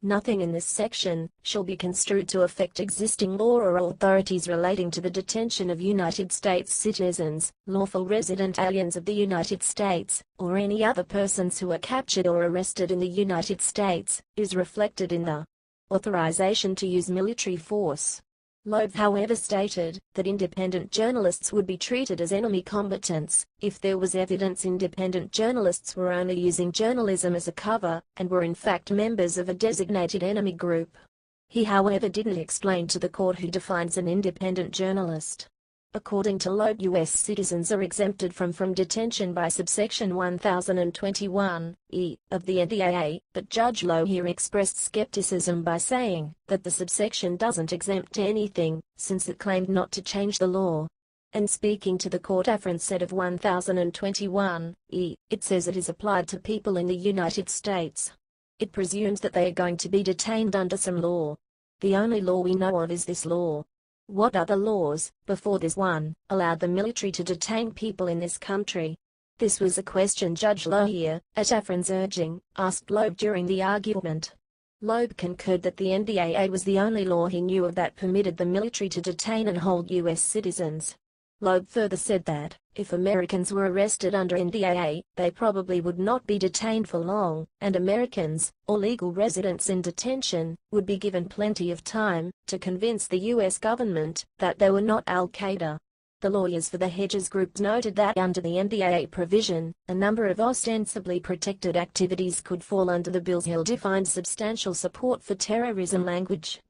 "Nothing in this section shall be construed to affect existing law or authorities relating to the detention of United States citizens, lawful resident aliens of the United States, or any other persons who are captured or arrested in the United States," is reflected in the authorization to use military force. Loeb, however, stated that independent journalists would be treated as enemy combatants if there was evidence independent journalists were only using journalism as a cover and were in fact members of a designated enemy group. He, however, didn't explain to the court who defines an independent journalist. According to Loeb, U.S. citizens are exempted from detention by subsection 1021(e) of the NDAA, but Judge Lohier expressed skepticism by saying that the subsection doesn't exempt anything, since it claimed not to change the law. And speaking to the court, Affron said of 1021(e), it says it is applied to people in the United States. It presumes that they are going to be detained under some law. The only law we know of is this law. What other laws, before this one, allowed the military to detain people in this country? This was a question Judge Lohier, at Affron's urging, asked Loeb during the argument. Loeb concurred that the NDAA was the only law he knew of that permitted the military to detain and hold U.S. citizens. Loeb further said that, if Americans were arrested under NDAA, they probably would not be detained for long, and Americans, or legal residents in detention, would be given plenty of time to convince the U.S. government that they were not al-Qaeda. The lawyers for the Hedges group noted that under the NDAA provision, a number of ostensibly protected activities could fall under the bill's ill-defined substantial support for terrorism language.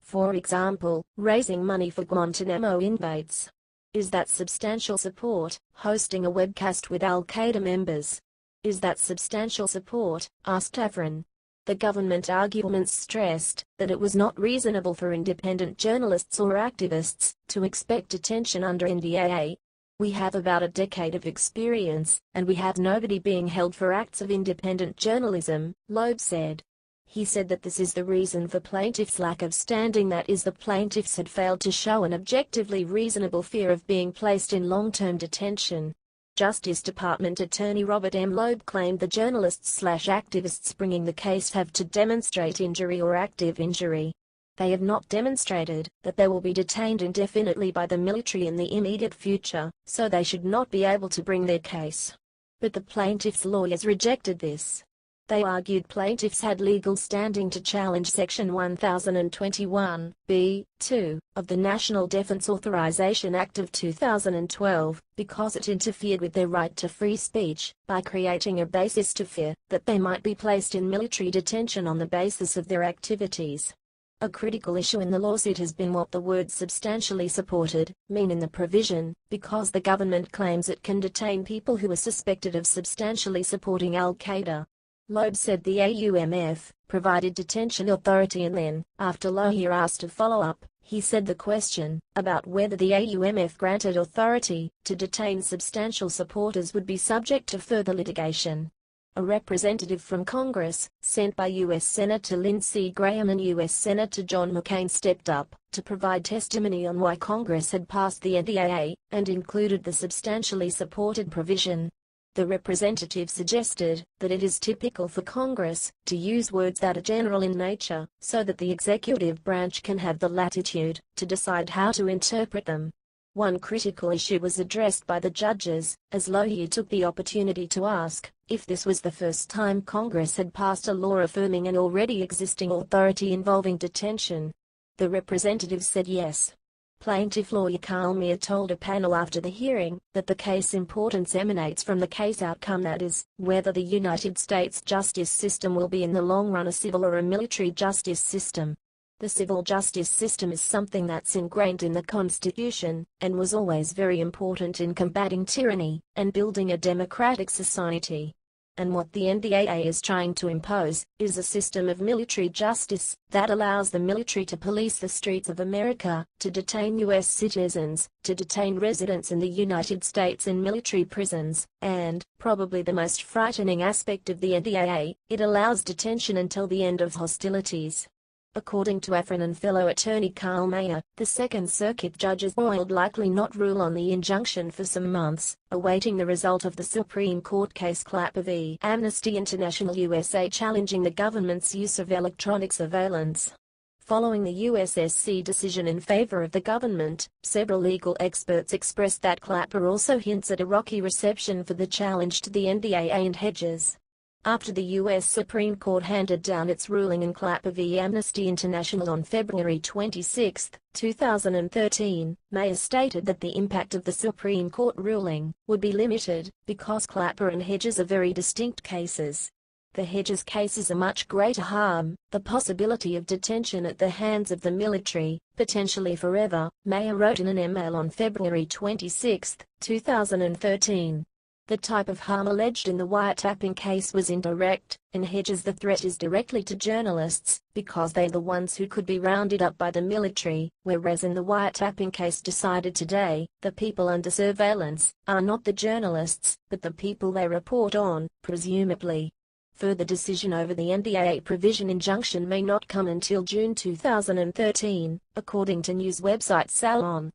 For example, raising money for Guantanamo inmates. Is that substantial support? Hosting a webcast with al-Qaeda members. Is that substantial support? Asked Affron. The government arguments stressed that it was not reasonable for independent journalists or activists to expect detention under NDAA. We have about a decade of experience, and we have nobody being held for acts of independent journalism, Loeb said. He said that this is the reason for plaintiffs' lack of standing, that is, the plaintiffs had failed to show an objectively reasonable fear of being placed in long-term detention. Justice Department Attorney Robert M. Loeb claimed the journalists/activists bringing the case have to demonstrate injury or active injury. They have not demonstrated that they will be detained indefinitely by the military in the immediate future, so they should not be able to bring their case. But the plaintiffs' lawyers rejected this. They argued plaintiffs had legal standing to challenge Section 1021(b)(2) of the National Defense Authorization Act of 2012, because it interfered with their right to free speech, by creating a basis to fear that they might be placed in military detention on the basis of their activities. A critical issue in the lawsuit has been what the words substantially supported mean in the provision, because the government claims it can detain people who are suspected of substantially supporting al-Qaeda. Loeb said the AUMF provided detention authority, and then, after Lohier asked a follow-up, he said the question about whether the AUMF granted authority to detain substantial supporters would be subject to further litigation. A representative from Congress, sent by U.S. Senator Lindsey Graham and U.S. Senator John McCain, stepped up to provide testimony on why Congress had passed the NDAA and included the substantially supported provision. The representative suggested that it is typical for Congress to use words that are general in nature, so that the executive branch can have the latitude to decide how to interpret them. One critical issue was addressed by the judges, as Lohier took the opportunity to ask if this was the first time Congress had passed a law affirming an already existing authority involving detention. The representative said yes. Plaintiff lawyer Carl Meyer told a panel after the hearing that the case importance emanates from the case outcome, that is, whether the United States justice system will be in the long run a civil or a military justice system. The civil justice system is something that's ingrained in the Constitution, and was always very important in combating tyranny and building a democratic society. And what the NDAA is trying to impose is a system of military justice that allows the military to police the streets of America, to detain U.S. citizens, to detain residents in the United States in military prisons, and, probably the most frightening aspect of the NDAA, it allows detention until the end of hostilities. According to AFRN and fellow attorney Carl Meyer, the Second Circuit judges will likely not rule on the injunction for some months, awaiting the result of the Supreme Court case Clapper v. Amnesty International USA challenging the government's use of electronic surveillance. Following the USSC decision in favor of the government, several legal experts expressed that Clapper also hints at a rocky reception for the challenge to the NDAA and Hedges. After the U.S. Supreme Court handed down its ruling in Clapper v. Amnesty International on February 26, 2013, Meyer stated that the impact of the Supreme Court ruling would be limited, because Clapper and Hedges are very distinct cases. The Hedges case is a much greater harm, the possibility of detention at the hands of the military, potentially forever, Meyer wrote in an email on February 26, 2013. The type of harm alleged in the wiretapping case was indirect. In Hedges the threat is directly to journalists, because they're the ones who could be rounded up by the military, whereas in the wiretapping case decided today, the people under surveillance are not the journalists, but the people they report on, presumably. Further decision over the NDAA provision injunction may not come until June 2013, according to news website Salon.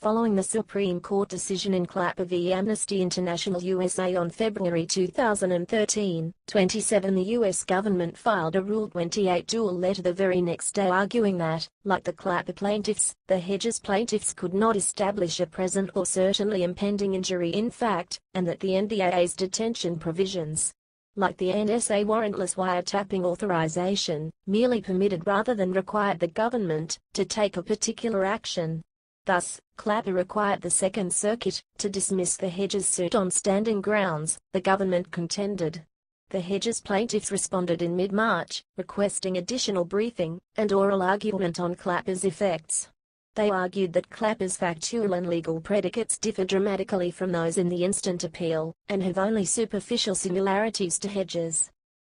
Following the Supreme Court decision in Clapper v. Amnesty International USA on February 2013, 27 the U.S. government filed a Rule 28 dual letter the very next day arguing that, like the Clapper plaintiffs, the Hedges plaintiffs could not establish a present or certainly impending injury in fact, and that the NDAA's detention provisions, like the NSA warrantless wiretapping authorization, merely permitted rather than required the government to take a particular action. Thus, Clapper required the Second Circuit to dismiss the Hedges suit on standing grounds, the government contended. The Hedges plaintiffs responded in mid-March, requesting additional briefing and oral argument on Clapper's effects. They argued that Clapper's factual and legal predicates differ dramatically from those in the instant appeal, and have only superficial similarities to Hedges.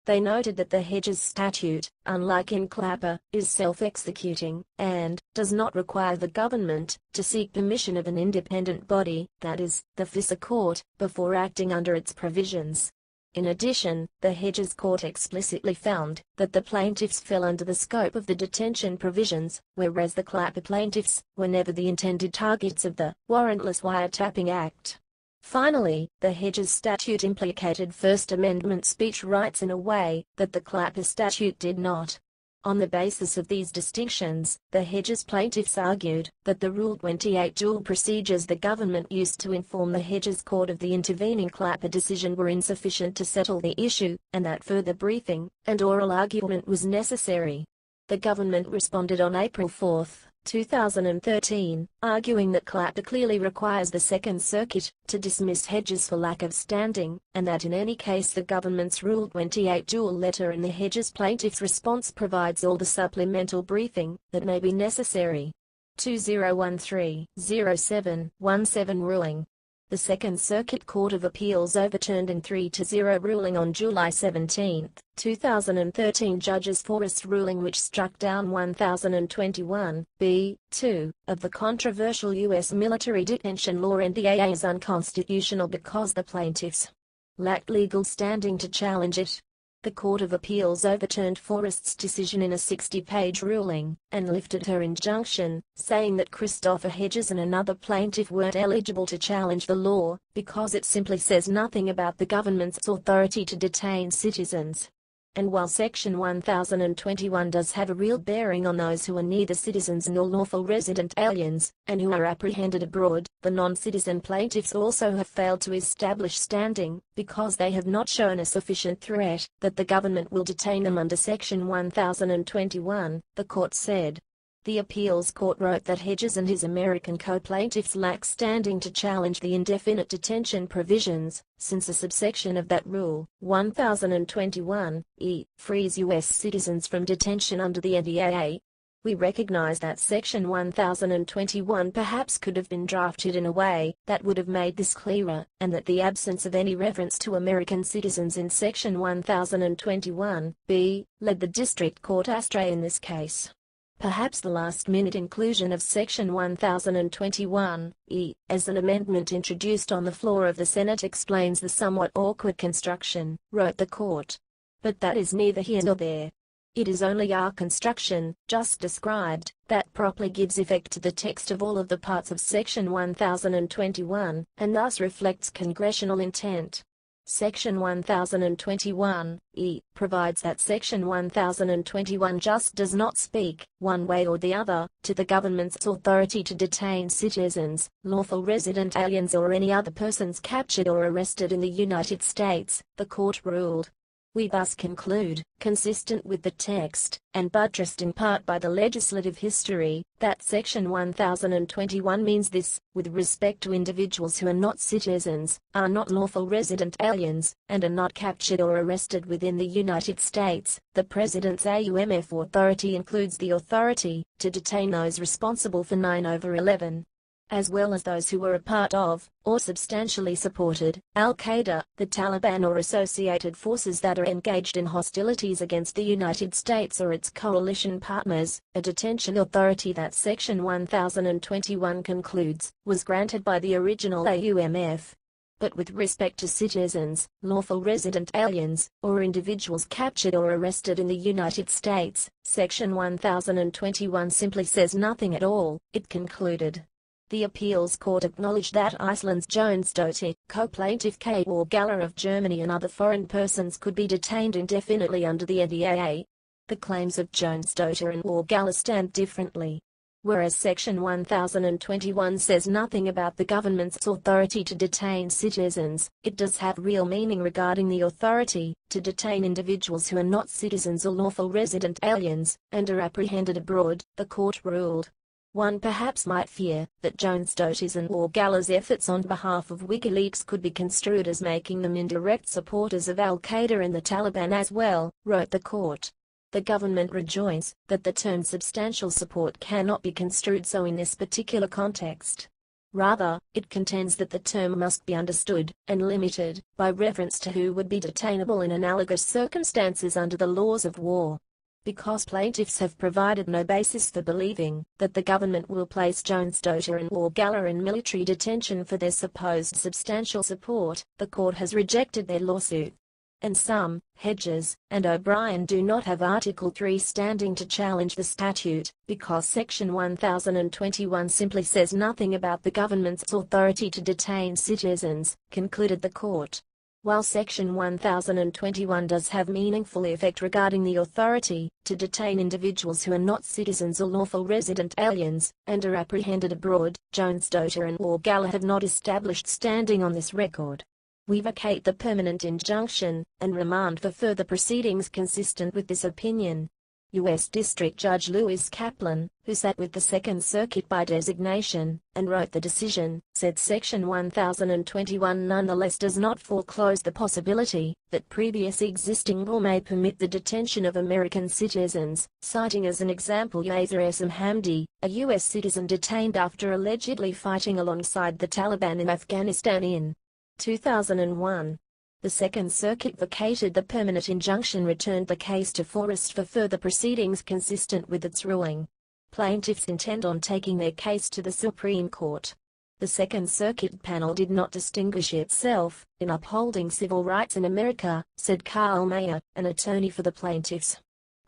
They noted that the Hedges statute, unlike in Clapper, is self-executing, and does not require the government to seek permission of an independent body, that is, the Fiscal Court, before acting under its provisions. In addition, the Hedges Court explicitly found that the plaintiffs fell under the scope of the detention provisions, whereas the Clapper plaintiffs were never the intended targets of the Warrantless Wiretapping Act. Finally, the Hedges statute implicated First Amendment speech rights in a way that the Clapper statute did not. On the basis of these distinctions, the Hedges plaintiffs argued that the Rule 28 dual procedures the government used to inform the Hedges Court of the intervening Clapper decision were insufficient to settle the issue, and that further briefing and oral argument was necessary. The government responded on April 4, 2013, arguing that Clapper clearly requires the Second Circuit to dismiss Hedges for lack of standing, and that in any case the government's Rule 28 dual letter in the Hedges plaintiff's response provides all the supplemental briefing that may be necessary. 2013-07-17 ruling. The Second Circuit Court of Appeals overturned in 3-0 ruling on July 17, 2013 Judges Forrest ruling which struck down 1021 B-2 of the controversial U.S. military detention law NDAA as unconstitutional because the plaintiffs lacked legal standing to challenge it. The Court of Appeals overturned Forrest's decision in a 60-page ruling, and lifted her injunction, saying that Christopher Hedges and another plaintiff weren't eligible to challenge the law, because it simply says nothing about the government's authority to detain citizens. And while Section 1021 does have a real bearing on those who are neither citizens nor lawful resident aliens, and who are apprehended abroad, the non-citizen plaintiffs also have failed to establish standing, because they have not shown a sufficient threat that the government will detain them under Section 1021, the court said. The appeals court wrote that Hedges and his American co-plaintiffs lack standing to challenge the indefinite detention provisions, since a subsection of that rule, 1021-E, frees U.S. citizens from detention under the NDAA. We recognize that Section 1021 perhaps could have been drafted in a way that would have made this clearer, and that the absence of any reference to American citizens in Section 1021-B led the district court astray in this case. Perhaps the last-minute inclusion of Section 1021-E as an amendment introduced on the floor of the Senate explains the somewhat awkward construction, wrote the court. But that is neither here nor there. It is only our construction, just described, that properly gives effect to the text of all of the parts of Section 1021, and thus reflects congressional intent. Section 1021-E provides that Section 1021 just does not speak, one way or the other, to the government's authority to detain citizens, lawful resident aliens or any other persons captured or arrested in the United States, the court ruled. We thus conclude, consistent with the text, and buttressed in part by the legislative history, that Section 1021 means this, with respect to individuals who are not citizens, are not lawful resident aliens, and are not captured or arrested within the United States. The President's AUMF authority includes the authority to detain those responsible for 9/11. As well as those who were a part of, or substantially supported, al-Qaeda, the Taliban or associated forces that are engaged in hostilities against the United States or its coalition partners. A detention authority that Section 1021 concludes, was granted by the original AUMF. But with respect to citizens, lawful resident aliens, or individuals captured or arrested in the United States, Section 1021 simply says nothing at all, it concluded. The appeals court acknowledged that Iceland's Jónsdóttir, co-plaintiff K. Orgalla of Germany and other foreign persons could be detained indefinitely under the NDAA. The claims of Jónsdóttir and Orgalla stand differently. Whereas Section 1021 says nothing about the government's authority to detain citizens, it does have real meaning regarding the authority to detain individuals who are not citizens or lawful resident aliens, and are apprehended abroad, the court ruled. One perhaps might fear that Jónsdóttir's and Orgalla's efforts on behalf of WikiLeaks could be construed as making them indirect supporters of al-Qaeda and the Taliban as well, wrote the court. The government rejoins that the term substantial support cannot be construed so in this particular context. Rather, it contends that the term must be understood and limited by reference to who would be detainable in analogous circumstances under the laws of war. Because plaintiffs have provided no basis for believing that the government will place Jones, Dotter and Wargalla in military detention for their supposed substantial support, the court has rejected their lawsuit. And some, Hedges and O'Brien, do not have Article 3 standing to challenge the statute, because Section 1021 simply says nothing about the government's authority to detain citizens, concluded the court. While Section 1021 does have meaningful effect regarding the authority to detain individuals who are not citizens or lawful resident aliens, and are apprehended abroad, Jones, Dotter and Wargalla have not established standing on this record. We vacate the permanent injunction, and remand for further proceedings consistent with this opinion. U.S. District Judge Lewis Kaplan, who sat with the Second Circuit by designation, and wrote the decision, said Section 1021 nonetheless does not foreclose the possibility that previous existing law may permit the detention of American citizens, citing as an example Yasser Esam Hamdi, a U.S. citizen detained after allegedly fighting alongside the Taliban in Afghanistan in 2001. The Second Circuit vacated the permanent injunction, returned the case to Forrest for further proceedings consistent with its ruling. Plaintiffs intend on taking their case to the Supreme Court. The Second Circuit panel did not distinguish itself in upholding civil rights in America, said Carl Mayer, an attorney for the plaintiffs.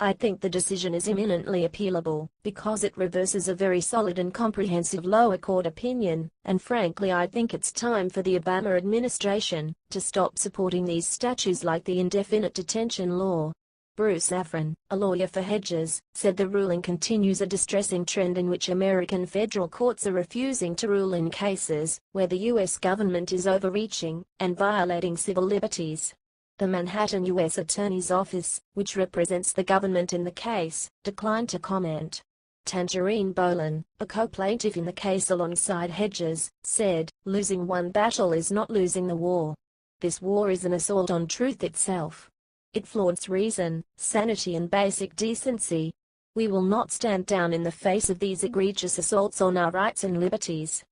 I think the decision is eminently appealable, because it reverses a very solid and comprehensive lower court opinion, and frankly I think it's time for the Obama administration to stop supporting these statutes like the indefinite detention law. Bruce Affron, a lawyer for Hedges, said the ruling continues a distressing trend in which American federal courts are refusing to rule in cases where the U.S. government is overreaching and violating civil liberties. The Manhattan U.S. Attorney's Office, which represents the government in the case, declined to comment. Tangerine Boland, a co-plaintiff in the case alongside Hedges, said, "Losing one battle is not losing the war. This war is an assault on truth itself. It flaunts reason, sanity and basic decency. We will not stand down in the face of these egregious assaults on our rights and liberties."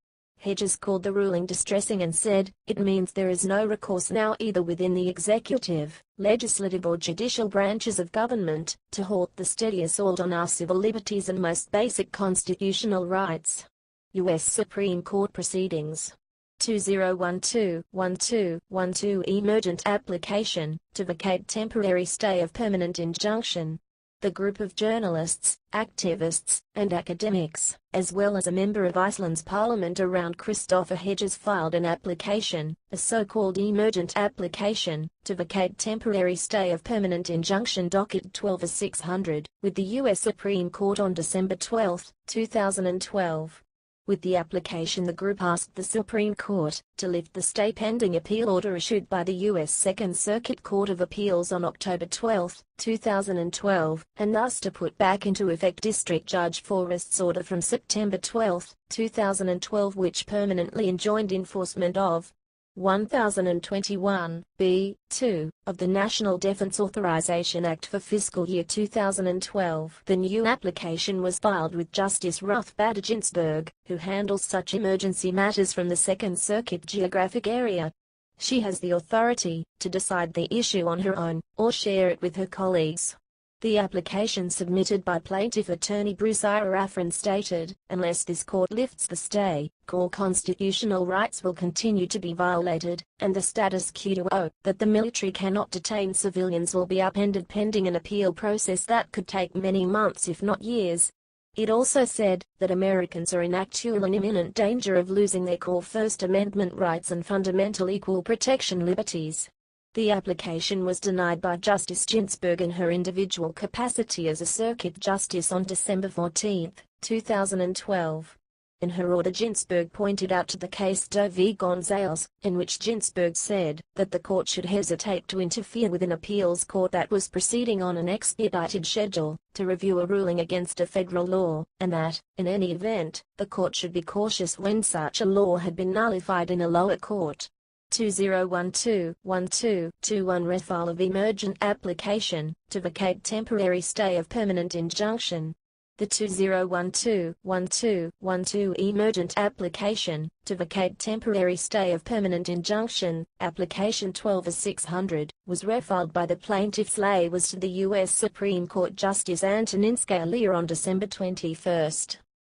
Hedges called the ruling distressing and said, "It means there is no recourse now either within the executive, legislative or judicial branches of government to halt the steady assault on our civil liberties and most basic constitutional rights." U.S. Supreme Court Proceedings 2012-1212 Emergent Application to Vacate Temporary Stay of Permanent Injunction. The group of journalists, activists, and academics, as well as a member of Iceland's parliament around Christopher Hedges, filed an application, a so-called emergent application, to vacate temporary stay of permanent injunction docket 12-600, with the U.S. Supreme Court on December 12, 2012. With the application, the group asked the Supreme Court to lift the stay pending appeal order issued by the U.S. Second Circuit Court of Appeals on October 12, 2012, and thus to put back into effect District Judge Forrest's order from September 12, 2012, which permanently enjoined enforcement of 1021, b-2, of the National Defense Authorization Act for fiscal year 2012. The new application was filed with Justice Ruth Bader Ginsburg, who handles such emergency matters from the Second Circuit geographic area. She has the authority to decide the issue on her own, or share it with her colleagues. The application submitted by plaintiff attorney Bruce Affron stated, "Unless this court lifts the stay, core constitutional rights will continue to be violated, and the status quo that the military cannot detain civilians will be upended pending an appeal process that could take many months if not years." It also said that Americans are in actual and imminent danger of losing their core First Amendment rights and fundamental equal protection liberties. The application was denied by Justice Ginsburg in her individual capacity as a circuit justice on December 14, 2012. In her order, Ginsburg pointed out to the case Doe v. Gonzales, in which Ginsburg said that the court should hesitate to interfere with an appeals court that was proceeding on an expedited schedule to review a ruling against a federal law, and that, in any event, the court should be cautious when such a law had been nullified in a lower court. 2012-1221 Refile of emergent application to vacate temporary stay of permanent injunction. The 2012-12-12 emergent application, to vacate temporary stay of permanent injunction, application 12-600, was refiled by the plaintiffs. Lay was to the U.S. Supreme Court Justice Antonin Scalia on December 21,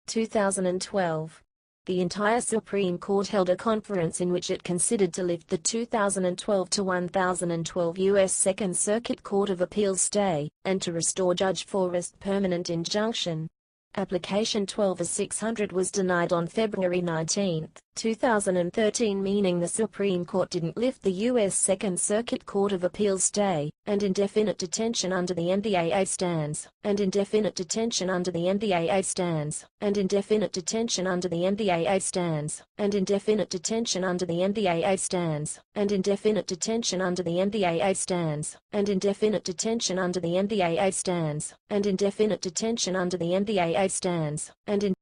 2012. The entire Supreme Court held a conference in which it considered to lift the 2012-1012 U.S. Second Circuit Court of Appeals stay, and to restore Judge Forrest's permanent injunction. Application 12-600 was denied on February 19, 2013, meaning the Supreme Court didn't lift the U.S. Second Circuit Court of Appeals stay, and indefinite detention under the NDAA stands, and indefinite detention under the NDAA stands, and indefinite detention under the NDAA stands, and indefinite detention under the NDAA stands, and indefinite detention under the NDAA stands, and indefinite detention under the NDAA stands, and indefinite detention under the NDAA stands, and